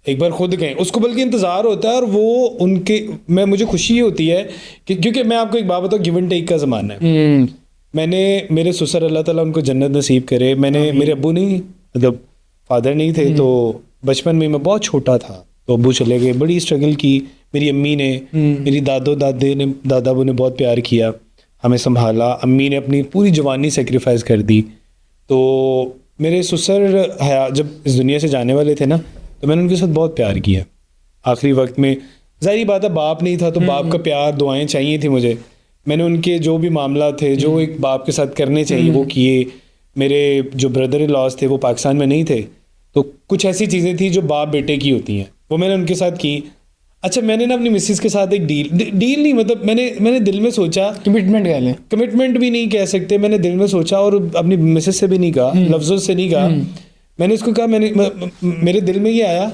एक बार खुद कहें उसको, बल्कि इंतज़ार होता है। और वो उनके मुझे खुशी होती है कि, क्योंकि मैं आपको एक बात बताऊँ, गिव एंड टेक का ज़माना है। मैंने मेरे ससुर, अल्लाह ताला उनको जन्नत नसीब करे, मैंने, मेरे अब्बू नहीं, मतलब फादर नहीं थे, तो बचपन में मैं बहुत छोटा था तो अब्बू चले गए, बड़ी स्ट्रगल की मेरी अम्मी ने, मेरी दादाबू ने बहुत प्यार किया, हमें संभाला। अम्मी ने अपनी पूरी जवानी सेक्रीफाइस कर दी। तो मेरे ससुर जब इस दुनिया से जाने वाले थे ना, तो मैंने उनके साथ बहुत प्यार किया आखिरी वक्त में। ज़ाहिर बात है, बाप नहीं था तो बाप का प्यार, दुआएं चाहिए थी मुझे। मैंने उनके जो भी मामला थे, जो एक बाप के साथ करने चाहिए, वो किए। मेरे जो ब्रदर इन लॉज थे वो पाकिस्तान में नहीं थे, तो कुछ ऐसी चीज़ें थी जो बाप बेटे की होती हैं, वो मैंने उनके साथ की। अच्छा, मैंने ना अपनी मिसेस के साथ एक डील नहीं, मतलब मैंने दिल में सोचा, कमिटमेंट कह लें, कमिटमेंट भी नहीं कह सकते, मैंने दिल में सोचा और अपनी मिसेस से भी नहीं कहा, लफ्ज़ों से नहीं कहा। मैंने उसको कहा, मेरे दिल में ये आया,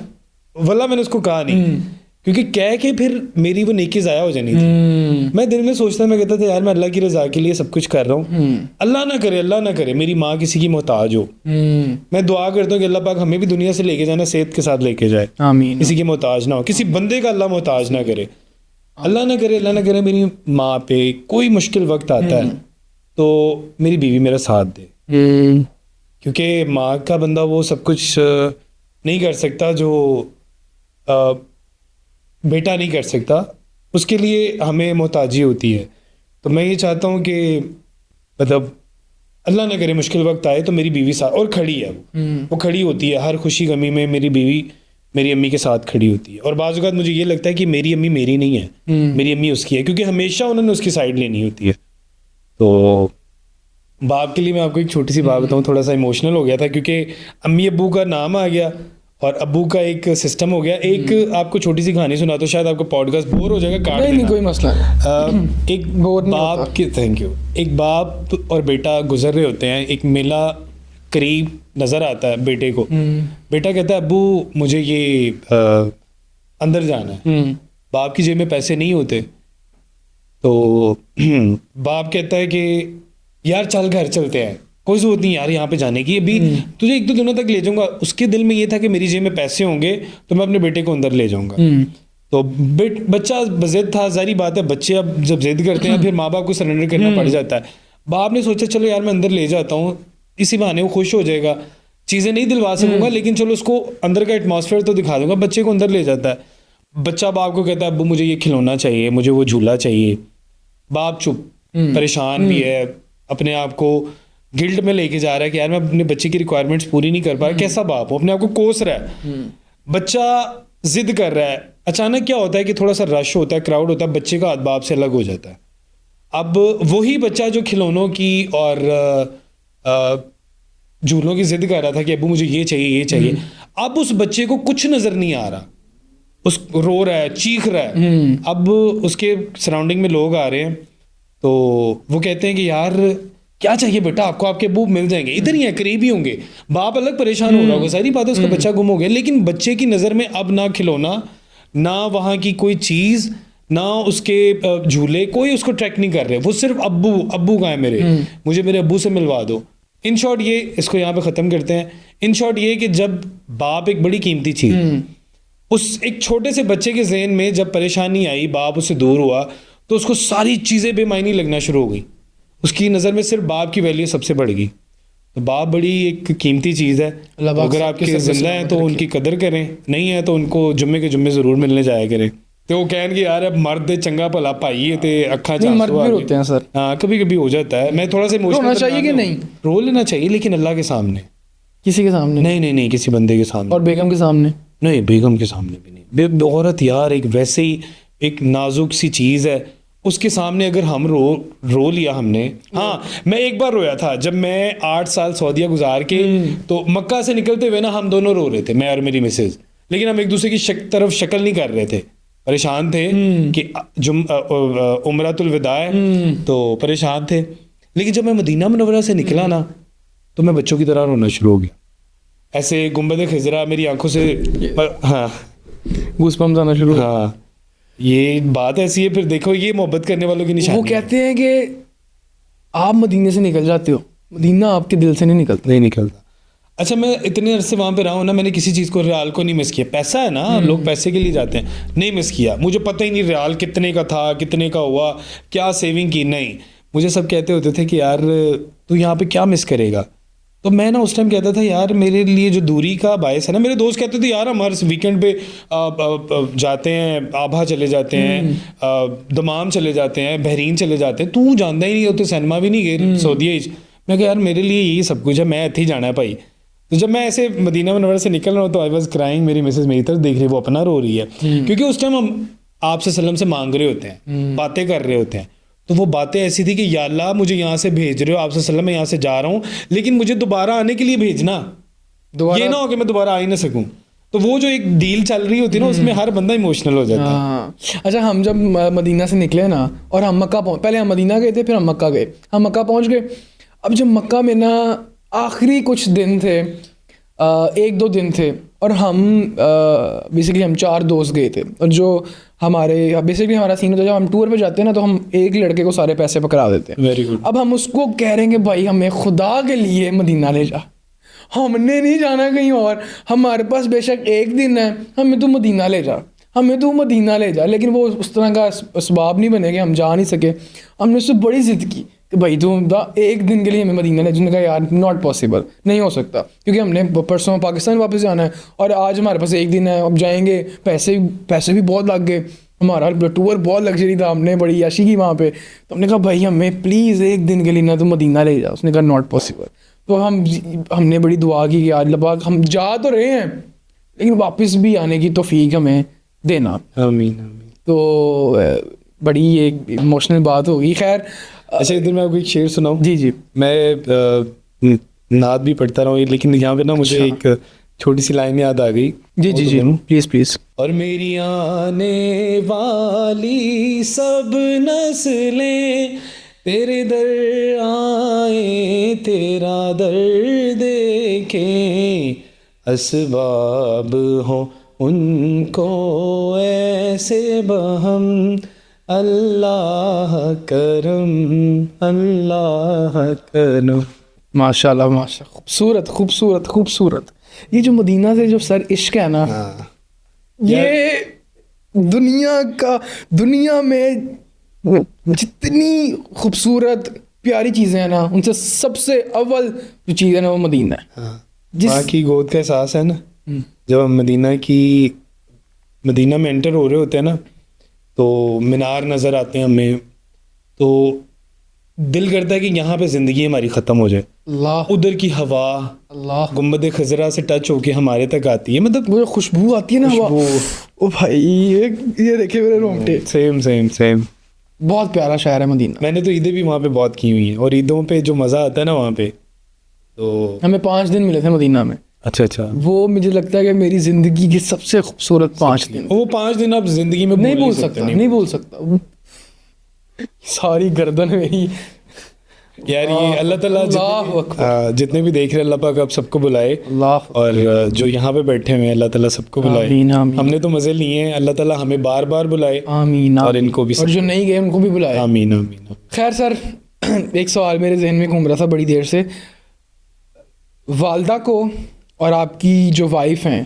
वल्ला मैंने उसको कहा नहीं, क्योंकि कह के फिर मेरी वो नेकी ज़ाया हो जानी थी। मैं दिल में सोचता, मैं कहता था यार मैं अल्लाह की रज़ा के लिए सब कुछ कर रहा हूँ, अल्लाह ना करे मेरी माँ किसी की मोहताज हो। मैं दुआ करता हूँ कि अल्लाह पाक हमें भी दुनिया से लेके जाना सेहत के साथ लेके जाए, आमीन। किसी की मोहताज ना हो, किसी बंदे का अल्लाह मोहताज ना करे, अल्लाह ना करे मेरी माँ पे कोई मुश्किल वक्त आता है तो मेरी बीवी मेरा साथ दे, क्योंकि माँ का बंदा वो सब कुछ नहीं कर सकता जो बेटा नहीं कर सकता, उसके लिए हमें मोहताजी होती है। तो मैं ये चाहता हूँ कि मतलब अल्लाह ना करे मुश्किल वक्त आए तो मेरी बीवी साथ, और खड़ी है वो खड़ी होती है हर खुशी गमी में, मेरी बीवी मेरी अम्मी के साथ खड़ी होती है। और बाज़ औक़ात मुझे ये लगता है कि मेरी अम्मी मेरी नहीं है, मेरी अम्मी उसकी है, क्योंकि हमेशा उन्होंने उसकी साइड लेनी होती है। तो बाप के लिए मैं आपको एक छोटी सी बात बताऊँ, थोड़ा सा इमोशनल हो गया था क्योंकि अम्मी अब्बू का नाम आ गया और अब्बू का एक सिस्टम हो गया। एक आपको छोटी सी कहानी सुना तो शायद आपको पॉडकास्ट बोर हो जाएगा, काट नहीं कोई मसला नहीं। एक बाप के, थैंक यू, एक बाप और बेटा गुजर रहे होते हैं, एक मेला करीब नज़र आता है बेटे को। बेटा कहता है अब्बू मुझे ये अंदर जाना है। बाप की जेब में पैसे नहीं होते, तो बाप कहता है कि यार चल घर चलते हैं, कोई जरूरत नहीं यार यहाँ पे जाने की, अभी तुझे 1-2 दिनों तक ले जाऊंगा। उसके दिल में ये था कि मेरी जेब में पैसे होंगे तो मैं अपने बेटे को अंदर ले जाऊंगा। तो बच्चा जिद था, जारी बात है, बच्चे अब जब जिद करते हैं फिर माँ बाप को सरेंडर करना पड़ जाता है। बाप ने सोचा चलो यार मैं अंदर ले जाता हूँ, इसी बहाने वो खुश हो जाएगा, चीज़ें नहीं दिलवा सकूंगा लेकिन चलो उसको अंदर का एटमॉस्फेयर तो दिखा दूंगा। बच्चे को अंदर ले जाता है, बच्चा बाप को कहता है अब्बू मुझे ये खिलौना चाहिए, मुझे वो झूला चाहिए। बाप चुप, परेशान भी है, अपने आप को गिल्ट में लेके जा रहा है कि यार मैं अपने बच्चे की रिक्वायरमेंट्स पूरी नहीं कर पा रहा। कैसा बाप हो, अपने आप को कोस रहा है। बच्चा जिद कर रहा है, अचानक क्या होता है कि थोड़ा सा रश होता है, क्राउड होता है, बच्चे का हाथ बाप से अलग हो जाता है। अब वही बच्चा जो खिलौनों की और झूलों की जिद कर रहा था कि अब्बू मुझे ये चाहिए ये चाहिए, अब उस बच्चे को कुछ नजर नहीं आ रहा, उस रो रहा है, चीख रहा है। अब उसके सराउंडिंग में लोग आ रहे हैं तो वो कहते हैं कि यार क्या चाहिए बेटा आपको, आपके अब्बू मिल जाएंगे, इधर ही है, करीब ही होंगे। बाप अलग परेशान हो रहा होगा, सारी बात है, उसका बच्चा गुम हो गया। लेकिन बच्चे की नज़र में अब ना खिलौना, ना वहाँ की कोई चीज़, ना उसके झूले, कोई उसको ट्रैक नहीं कर रहे। वो सिर्फ अब्बू, अब्बू कहाँ है मेरे, मुझे मेरे अब्बू से मिलवा दो। इन शॉर्ट ये, इसको यहाँ पे ख़त्म करते हैं। इन शॉर्ट ये कि जब बाप एक बड़ी कीमती चीज़, उस एक छोटे से बच्चे के जहन में जब परेशानी आई, बाप उससे दूर हुआ तो उसको सारी चीज़ें बेमायनी लगना शुरू हो गई। उसकी नज़र में सिर्फ बाप की वैल्यू सबसे बढ़ गई। तो बाप बड़ी एक कीमती चीज़ है। अगर आपके जिंदा हैं तो उनकी कदर करें, नहीं है तो उनको जुम्मे के जुम्मे ज़रूर मिलने जाया करें। तो वो कहन कि यार अब मर्द चंगा भला भाई है ते अखा चांसू मर्द भी होते हैं सर। हाँ कभी कभी हो जाता है। मैं थोड़ा सा रोना चाहिए कि नहीं? रो लेना चाहिए लेकिन अल्लाह के सामने, किसी के सामने नहीं नहीं नहीं, किसी बंदे के सामने। और बेगम के सामने नहीं, बेगम के सामने भी नहीं। औरत यार एक वैसे ही एक नाजुक सी चीज़ है, उसके सामने अगर हम रो लिया हमने। हाँ मैं एक बार रोया था जब मैं 8 साल सऊदीया गुजार के, तो मक्का से निकलते हुए ना हम दोनों रो रहे थे, मैं और मेरी मिसेज, लेकिन हम एक दूसरे की तरफ शक्ल नहीं कर रहे थे, परेशान थे कि उम्रतुल विदा है तो परेशान थे। लेकिन जब मैं मदीना मुनव्वरा से निकला ना तो मैं बच्चों की तरह रोना शुरू हो गया। ऐसे गुंबद खिजरा मेरी आंखों से, हाँ गूज़बम्स आना शुरू। हाँ ये बात ऐसी है। फिर देखो ये मोहब्बत करने वालों की निशानी। वो कहते हैं कि आप मदीने से निकल जाते हो, मदीना आपके दिल से नहीं निकलता। नहीं निकलता। अच्छा मैं इतने अरसे वहाँ पे रहा हूँ ना, मैंने किसी चीज़ को, रियाल को नहीं मिस किया। पैसा है ना, लोग पैसे के लिए जाते हैं, नहीं मिस किया। मुझे पता ही नहीं रियाल कितने का था, कितने का हुआ, क्या सेविंग की, नहीं। मुझे सब कहते होते थे कि यार तू यहाँ पे क्या मिस करेगा। तो मैं ना उस टाइम कहता था यार मेरे लिए जो दूरी का बायस है ना, मेरे दोस्त कहते थे यार हम हर वीकेंड पे जाते हैं, आभा चले जाते हैं, दमाम चले जाते हैं, बहरीन चले जाते हैं, तू जानता ही नहीं हो, तो सिनेमा भी नहीं गए सऊदीया। मैं कहा यार मेरे लिए यही सब कुछ है, मैं इतने ही जाना है भाई। तो जब मैं ऐसे मदीना मुनव्वरा से निकल रहा हूँ तो आई वाज क्राइंग, मेरी मिसेज मेरी तरफ देख रही है, वो अपना रो रही है, क्योंकि उस टाइम हम आपसे सल्लम से मांग रहे होते हैं, बातें कर रहे होते हैं। तो वो बातें ऐसी थी कि या अल्लाह मुझे यहाँ से भेज रहे हो, आपसे सल्लम मैं यहाँ से जा रहा हूँ, लेकिन मुझे दोबारा आने के लिए भेजना, ये ना हो कि मैं दोबारा आ ही ना सकूँ। तो वो जो एक डील चल रही होती है ना, उसमें हर बंदा इमोशनल हो जाता है। हाँ। अच्छा हम जब मदीना से निकले ना और हम मक्का पहले हम मदीना गए थे, फिर हम मक्का गए, हम मक्का पहुँच गए। अब जब मक्का में ना आखिरी कुछ दिन थे, 1-2 दिन थे, और हम बेसिकली हम 4 दोस्त गए थे। और जो हमारे बेसिकली हमारा सीन होता है, जब हम टूर पे जाते हैं ना तो हम एक लड़के को सारे पैसे पकड़ा देते हैं। Very good. अब हम उसको कह रहे हैं कि भाई हमें खुदा के लिए मदीना ले जा, हमने नहीं जाना कहीं और, हमारे पास बेशक 1 दिन है, हमें तो मदीना ले जा, हमें तो मदीना ले जा। लेकिन वो उस तरह का असबाब नहीं बने कि हम जा नहीं सके। हमने उससे बड़ी ज़िद की कि भाई तुम 1 दिन के लिए हमें मदीना ले। जिन्होंने कहा यार नॉट पॉसिबल, नहीं हो सकता, क्योंकि हमने परसों पाकिस्तान वापस जाना है और आज हमारे पास 1 दिन है, अब जाएंगे, पैसे भी बहुत लग गए, हमारा टूर बहुत लग्जरी था, हमने बड़ी याशी की वहाँ पे। तो हमने कहा भाई हमें प्लीज़ 1 दिन के लिए ना तो मदीना ले जा। उसने कहा नॉट पॉसिबल। तो हमने बड़ी दुआ की कि यार अल्लाह पाक हम जा तो रहे हैं लेकिन वापस भी आने की तौफीक हमें देना। आमीन आमीन। तो बड़ी एक इमोशनल बात होगी। खैर अच्छा इधर मैं आपको एक शेर सुनाऊँ? जी जी। मैं नात भी पढ़ता रहा हूँ, लेकिन यहाँ पे ना मुझे एक छोटी सी लाइन याद आ गई। जी जी जी प्लीज़ प्लीज़। और मेरी आने वाली सब नस्लें तेरे दर आए, तेरा दर देखें, असबाब हो उनको ऐसे बहम, अल्लाह करम। माशाल्लाह माशा, खूबसूरत खूबसूरत खूबसूरत। ये जो मदीना से जो सर इश्क है ना, हाँ ये दुनिया में जितनी खूबसूरत प्यारी चीज़ें हैं ना, उनसे सबसे अव्वल जो चीज़ है ना वो मदीना है। हाँ, जिस वहाँ की गोद का एहसास है ना, जब हम मदीना में एंटर हो रहे होते हैं ना, तो मीनार नज़र आते हैं हमें, तो दिल करता है कि यहाँ पे ज़िंदगी हमारी ख़त्म हो जाए। अल्लाह उधर की हवा अल्लाह, गुम्बद खजरा से टच होके हमारे तक आती है, मतलब वो जो खुशबू आती है ना हवा, ओ भाई ये देखे मेरे रोंगटे। Same same same. बहुत प्यारा शहर है मदीना। मैंने तो ईदें भी वहाँ पे बहुत की हुई हैं, और ईदों पे जो मज़ा आता है ना वहाँ पे, तो हमें 5 दिन मिले थे मदीना में। अच्छा अच्छा, वो मुझे लगता है कि मेरी ज़िंदगी के सबसे खूबसूरत 5 दिन। वो 5 दिन आप ज़िंदगी में नहीं भूल बोल सकते, सकता, नहीं बोल सकता। सारी गर्दन मेरी। यार ये अल्लाह ताला अल्लाहु अकबर। जितने भी देख रहे हैं, अल्लाह पाक आप सबको बुलाए, अल्लाह और जो यहाँ पे बैठे हुए हैं अल्लाह ताला सबको बुलाए। आमीन आमीन हमने तो मज़े लिए हैं, अल्लाह ताला हमें बार बार बुलाए, आमीन और इनको भी और जो नहीं गए उनको भी बुलाया। आमीन आमीन। खैर सर, एक सवाल मेरे जहन में घूम रहा था बड़ी देर से। वालदा को और आपकी जो वाइफ हैं,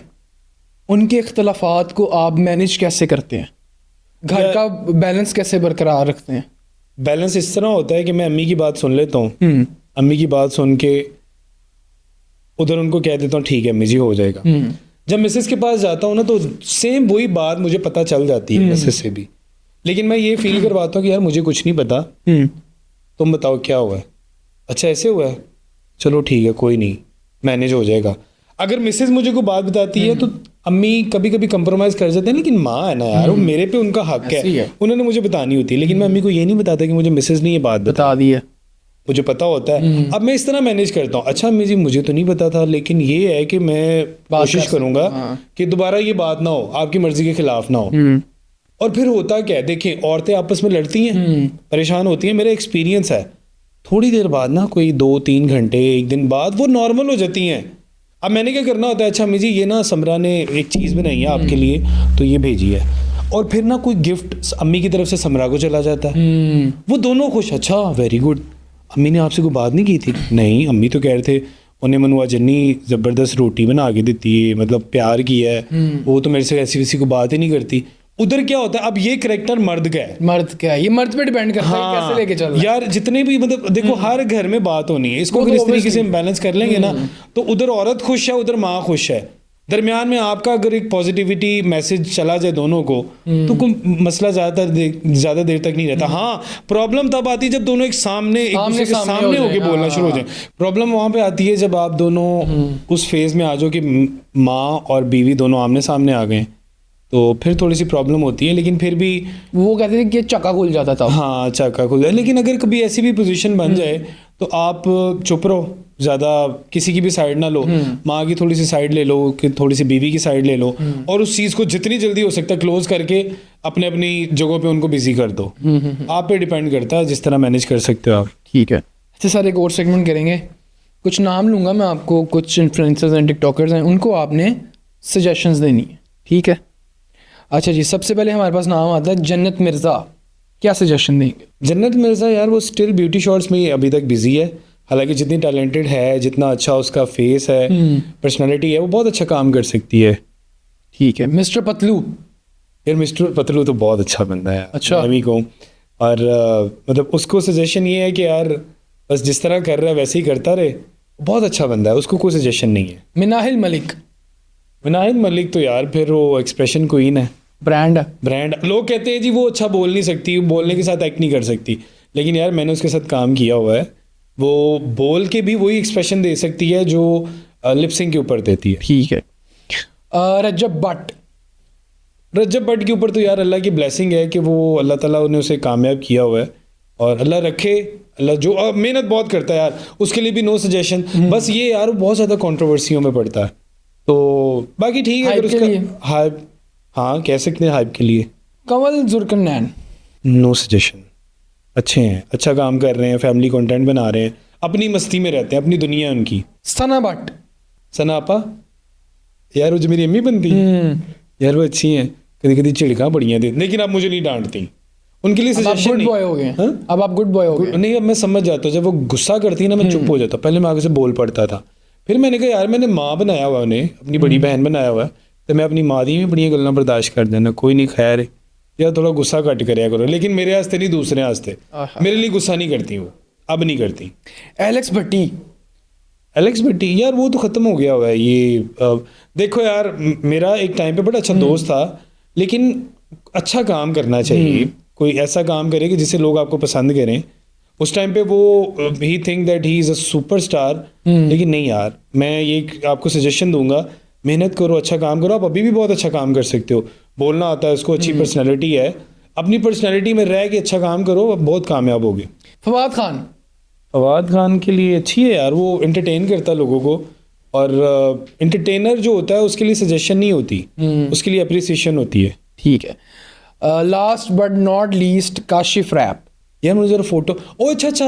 उनके इख्तलाफात को आप मैनेज कैसे करते हैं? घर का बैलेंस कैसे बरकरार रखते हैं? बैलेंस इस तरह होता है कि मैं अम्मी की बात सुन लेता हूँ, अम्मी की बात सुन के उधर उनको कह देता हूँ ठीक है अम्मी जी हो जाएगा। जब मिसेस के पास जाता हूँ ना, तो सेम वही बात मुझे पता चल जाती है मिसेस से भी, लेकिन मैं ये फील करवाता हूँ कि यार मुझे कुछ नहीं पता, तुम बताओ क्या हुआ है। अच्छा ऐसे हुआ है, चलो ठीक है कोई नहीं मैनेज हो जाएगा। अगर मिसेस मुझे को बात बताती है तो अम्मी कभी कभी कंप्रोमाइज कर जाते हैं, लेकिन माँ है ना यार, वो मेरे पे उनका हक ऐसे ही है, है। उन्होंने मुझे बतानी होती है। लेकिन मैं अम्मी को ये नहीं बताता कि मुझे मिसेस ने ये बात बता दिया। मुझे पता होता है। अब मैं इस तरह मैनेज करता हूँ, अच्छा अम्मी जी मुझे तो नहीं पता था, लेकिन ये है कि मैं कोशिश करूंगा कि दोबारा ये बात ना हो, आपकी मर्जी के खिलाफ ना हो। और फिर होता क्या है, देखिए औरतें आपस में लड़ती हैं, परेशान होती हैं, मेरा एक्सपीरियंस है, थोड़ी देर बाद ना कोई 2-3 घंटे 1 दिन बाद वो नॉर्मल हो जाती हैं। अब मैंने क्या करना होता है, अच्छा अम्मी जी ये ना समरा ने एक चीज़ बनाई है आपके लिए, तो ये भेजी है, और फिर ना कोई गिफ्ट अम्मी की तरफ से समरा को चला जाता है, वो दोनों खुश, अच्छा वेरी गुड। अम्मी ने आपसे कोई बात नहीं की थी? नहीं, अम्मी तो कह रहे थे उन्हें मनुआ जन्नी ज़बरदस्त रोटी बना के देती है, मतलब प्यार किया है, वो तो मेरे से ऐसी वैसी को बात ही नहीं करती। उधर क्या होता है, अब ये करेक्टर मर्द का है, मर्द क्या है, ये मर्द पे डिपेंड करता है कैसे लेके चल रहा है। यार जितने भी मतलब देखो हर घर में बात होनी है, इसको अगर इस तरीके से बैलेंस कर लेंगे ना, तो उधर औरत खुश है, उधर माँ खुश है, दरमियान में आपका अगर एक पॉजिटिविटी मैसेज चला जाए दोनों को, तो कोई मसला ज़्यादा देर तक नहीं रहता। हाँ प्रॉब्लम तब आती है जब दोनों एक दूसरे के सामने होके बोलना शुरू हो जाए। प्रॉब्लम वहाँ पे आती है जब आप दोनों उस फेज में आ जाओ कि माँ और बीवी दोनों आमने सामने आ गए, तो फिर थोड़ी सी प्रॉब्लम होती है। लेकिन फिर भी वो कहते हैं कि चक्का खुल जाता था। हाँ चक्का खुल जाए, लेकिन अगर कभी ऐसी भी पोजीशन बन जाए तो आप चुप रहो, ज़्यादा किसी की भी साइड ना लो, माँ की थोड़ी सी साइड ले लो, कि थोड़ी सी बीवी की साइड ले लो, और उस चीज़ को जितनी जल्दी हो सकता है क्लोज करके अपने अपनी जगहों पे उनको बिजी कर दो। आप पे डिपेंड करता है जिस तरह मैनेज कर सकते हो आप। ठीक है। अच्छा सर, एक और सेगमेंट करेंगे, कुछ नाम लूँगा मैं आपको, कुछ इन्फ्लुएंसर्स एंड टिकटॉकर्स हैं, उनको आपने सजेशंस देनी है, ठीक है? अच्छा जी, सबसे पहले हमारे पास नाम आता है जन्नत मिर्ज़ा, क्या सजेशन देंगे? जन्नत मिर्ज़ा यार वो स्टिल ब्यूटी शॉट्स में ही अभी तक बिजी है, हालांकि जितनी टैलेंटेड है, जितना अच्छा उसका फेस है, पर्सनालिटी है, वो बहुत अच्छा काम कर सकती है। ठीक है। मिस्टर पतलू? यार मिस्टर पतलू तो बहुत अच्छा बंदा है, अच्छा। मैं भी कहूँ, और मतलब उसको सजेशन ये है कि यार बस जिस तरह कर रहा है वैसे ही करता रहे, बहुत अच्छा बंदा है, उसको कोई सजेशन नहीं है। मिनाहिल मलिक? मिनाहिल मलिक तो यार फिर वो एक्सप्रेशन क्वीन है, ब्रांड। लोग कहते हैं जी वो अच्छा बोल नहीं सकती, बोलने के साथ एक्ट नहीं कर सकती, लेकिन यार मैंने उसके साथ काम किया हुआ है, वो बोल के भी वही एक्सप्रेशन दे सकती है जो लिपसिंग के ऊपर देती है। ठीक है। रजब भट्ट? रजब भट्ट के ऊपर तो यार अल्लाह की ब्लेसिंग है कि वो अल्लाह ताला ने उसे कामयाब किया हुआ है, और अल्लाह रखे, अल्लाह जो मेहनत बहुत करता है यार, उसके लिए भी नो सजेशन। बस ये यार वो बहुत ज़्यादा कंट्रोवर्सियों में पड़ता है, तो बाकी ठीक है। अगर उसका हाइप, हाँ कह सकते हैं हाइप के लिए। कंवल जुल्करनैन? नो सजेशन, अच्छे हैं, अच्छा काम कर रहे हैं, फैमिली कंटेंट बना रहे हैं, अपनी मस्ती में रहते हैं, अपनी दुनिया है उनकी। सना भट्ट? सना आपा यार वो जो मेरी अम्मी बनती है यार, वो अच्छी हैं, कभी कभी चिड़का बढ़िया देती, लेकिन आप मुझे नहीं डांटती, उनके लिए अब आप सजेशन गुड नहीं। बॉय हो गए। हाँ? अब आप गुड बॉय हो गए। नहीं, अब मैं समझ जाता हूँ, जब वो गुस्सा करती है ना मैं चुप हो जाता हूँ। पहले मैं आगे से बोल पड़ता था, फिर मैंने कहा यार मैंने माँ बनाया हुआ उन्हें, अपनी बड़ी बहन बनाया हुआ है, तो मैं अपनी माँ दी भी बड़ियां गल्लां बर्दाश्त कर देना, कोई नहीं खैर यार थोड़ा गुस्सा घट करया करो। लेकिन मेरे वास्ते नहीं, दूसरे वास्ते मेरे लिए गुस्सा नहीं करती वो, अब नहीं करती। एलेक्स भट्टी, एलेक्स भट्टी यार वो तो ख़त्म हो गया हुआ है ये। देखो यार मेरा एक टाइम पे बड़ा अच्छा दोस्त था, लेकिन अच्छा काम करना चाहिए, कोई ऐसा काम करे कि जिससे लोग आपको पसंद करें। उस टाइम पे वो he think that he is a superstar, लेकिन नहीं यार, मैं ये आपको सजेशन दूंगा, मेहनत करो, अच्छा काम करो। आप अभी भी बहुत अच्छा काम कर सकते हो, बोलना आता है उसको, अच्छी पर्सनैलिटी है, अपनी पर्सनैलिटी में रह के अच्छा काम करो, बहुत कामयाब होगे। फवाद खान, फवाद खान के लिए अच्छी है यार, वो एंटरटेन करता है लोगों को, और एंटरटेनर जो होता है उसके लिए सजेशन नहीं होती, उसके लिए अप्रिसिएशन होती है। ठीक है। Last but not least Kashif rap. यार मुझे जरा फोटो, ओ अच्छा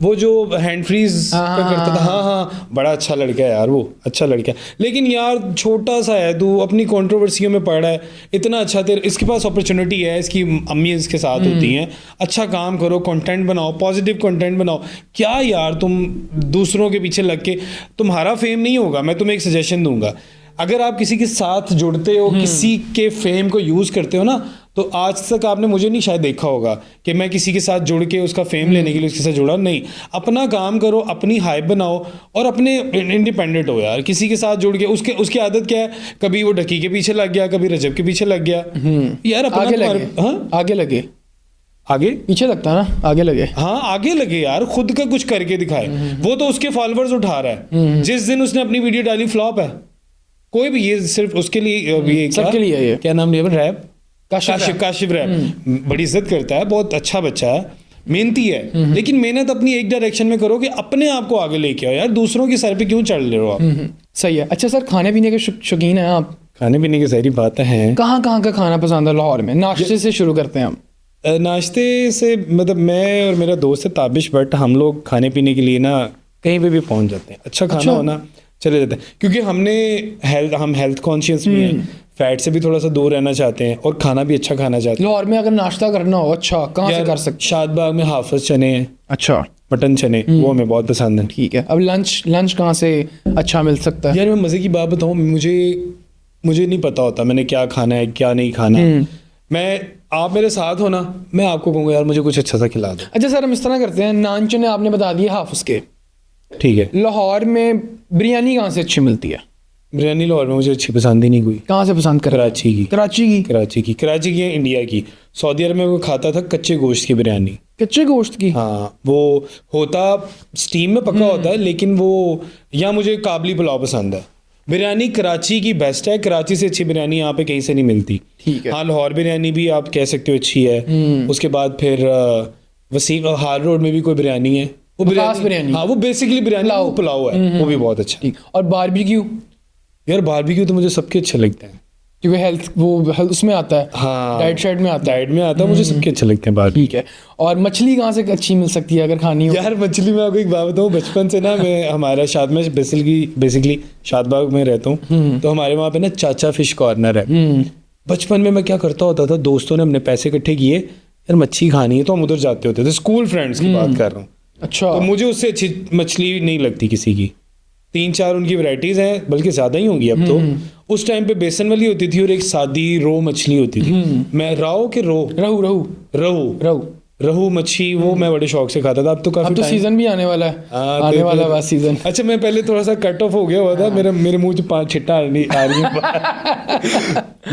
वो जो हैंड फ्रीज पे करता था, हाँ बड़ा अच्छा लड़का है यार वो, अच्छा लड़का है। लेकिन यार छोटा सा है, तू अपनी कंट्रोवर्सियों में पड़ा है, इतना अच्छा तेरे इसके पास अपॉर्चुनिटी है, इसकी अम्मी इसके साथ होती हैं, अच्छा काम करो, कंटेंट बनाओ, पॉजिटिव कंटेंट बनाओ। क्या यार तुम दूसरों के पीछे लग के, तुम्हारा फेम नहीं होगा। मैं तुम्हें एक सजेशन दूंगा, अगर आप किसी के साथ जुड़ते हो, किसी के फेम को यूज़ करते हो ना, तो आज तक आपने मुझे नहीं शायद देखा होगा कि मैं किसी के साथ जुड़ के उसका फेम लेने के लिए उसके साथ जुड़ा नहीं। अपना काम करो, अपनी हाइप बनाओ और अपने इंडिपेंडेंट हो यार। किसी के साथ जुड़ के उसकी आदत क्या है, कभी वो ढकी के पीछे लग गया, कभी रजब के पीछे लग गया। यार अपना आगे लगे, हाँ आगे लगे, आगे पीछे लगता है ना, आगे लगे। हाँ आगे लगे यार, खुद का कुछ करके दिखाए। वो तो उसके फॉलोअर्स उठा रहा है, जिस दिन उसने अपनी वीडियो डाली फ्लॉप है। कोई भी, ये सिर्फ उसके लिए, ये सबके लिए है ये। क्या नाम लिया रैप, काशिफ काशिफ रैप, बड़ी इज्जत करता है, बहुत अच्छा बच्चा है, मेहनती है, लेकिन मेहनत अपनी एक डायरेक्शन में करो कि अपने आप को आगे लेके आओ यार, दूसरों की सर पे क्यों चढ़ रहे हो आप। सही है। अच्छा सर, खाने पीने के शौकीन हैं आप? खाने पीने की सारी बातें हैं। कहाँ कहाँ का खाना पसंद है लाहौर में? नाश्ते से शुरू करते हैं हम। नाश्ते से मतलब मैं और मेरा दोस्त है ताबिश भट्ट, हम लोग खाने पीने के लिए ना कहीं पे भी पहुंच जाते हैं। अच्छा खाना होना चले जाते हैं, क्योंकि हम हेल्थ कॉन्शियस भी हैं, फैट से भी थोड़ा सा दूर रहना चाहते हैं और खाना भी अच्छा खाना चाहते हैं। लाहौर में अगर नाश्ता करना हो, अच्छा कहाँ से कर सकते? शादबाग में हाफिज चने हैं, अच्छा, मटन चने, वो हमें बहुत पसंद है। ठीक है। अब लंच कहाँ से अच्छा मिल सकता है? यार मैं मज़े की बात बताऊँ, मुझे नहीं पता होता मैंने क्या खाना है क्या नहीं खाना। आप मेरे साथ हो ना, मैं आपको कहूँगा यार मुझे कुछ अच्छा सा खिला दो। अच्छा सर, हम इस तरह करते हैं, नान चने आपने बता दिए हाफिज के, ठीक है। लाहौर में बिरयानी कहाँ से अच्छी मिलती है? बिरयानी लाहौर में मुझे अच्छी पसंद ही नहीं कोई। कहाँ से पसंद कर? कराची की। कराची की है, इंडिया की। सऊदी अरब में वो खाता था कच्चे गोश्त की बिरयानी। कच्चे गोश्त की? हाँ, वो होता स्टीम में पका होता है, लेकिन वो यहाँ मुझे काबली पुलाव पसंद है। बिरयानी कराची की बेस्ट है, कराची से अच्छी बिरयानी यहाँ पे कहीं से नहीं मिलती। ठीक है। हाँ, लाहौर बिरयानी भी आप कह सकते हो अच्छी है। उसके बाद फिर वसीम हाल रोड में भी कोई बिरयानी है, वो बिरयानी। हाँ, वो बेसिकली बिरयानी पुलाव है, वो भी बहुत अच्छा। ठीक। और बारबेक्यू? यार बारबेक्यू तो मुझे सबके अच्छे लगते हैं, क्योंकि हेल्थ उसमें आता है। हाँ, डाइट में आता है, मुझे सबके अच्छे लगते हैं बारबेक्यू। ठीक है। और मछली कहाँ से अच्छी मिल सकती है अगर खानी हो? यार मछली में आपको एक बात बताऊँ, बचपन से ना मैं हमारा में बेसिकली शादबाग में रहता हूँ, तो हमारे वहाँ पे ना चाचा फिश कॉर्नर है। बचपन में मैं क्या करता होता था, दोस्तों ने अपने पैसे इकट्ठे किए, यार मच्छी खानी है, तो हम उधर जाते होते थे। स्कूल फ्रेंड्स की बात कर रहा हूँ। अच्छा। तो मुझे उससे अच्छी मछली नहीं लगती किसी की। 3-4 उनकी वैरायटीज हैं, बल्कि ज़्यादा ही होंगी अब तो। उस टाइम पे बेसन वाली होती थी और एक सादी रो मछली होती थी। मैं रहू मच्छी वो मैं बड़े शौक से खाता था। अब तो काफी अब तो सीजन भी आने वाला है। आने वाला है सीजन। अच्छा, मैं पहले थोड़ा सा कट ऑफ हो गया हुआ था, मेरे मुंह से 5 छिट्टा आ रही है।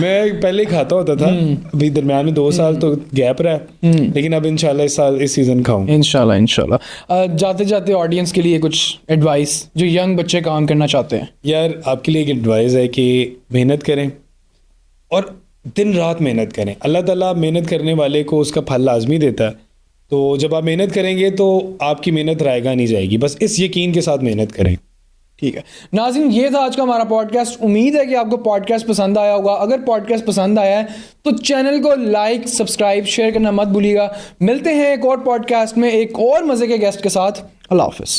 मैं पहले ही खाता होता था, अभी दरम्यान में 2 साल तो गैप रहा, लेकिन अब इंशाल्लाह इस सीजन खाऊं। इंशाल्लाह। जाते जाते ऑडियंस के लिए कुछ एडवाइस, जो यंग बच्चे काम करना चाहते हैं। यार आपके लिए एक एडवाइस है कि मेहनत करें और दिन रात मेहनत करें। अल्लाह ताला मेहनत करने वाले को उसका फल लाजमी देता है। तो जब आप मेहनत करेंगे तो आपकी मेहनत रायगा नहीं जाएगी, बस इस यकीन के साथ मेहनत करें। ठीक है नाज़रीन, ये था आज का हमारा पॉडकास्ट। उम्मीद है कि आपको पॉडकास्ट पसंद आया होगा। अगर पॉडकास्ट पसंद आया है तो चैनल को लाइक, सब्सक्राइब, शेयर करना मत भूलिएगा। मिलते हैं एक और पॉडकास्ट में एक और मज़े के गेस्ट के साथ। अल्लाह हाफ़िज़।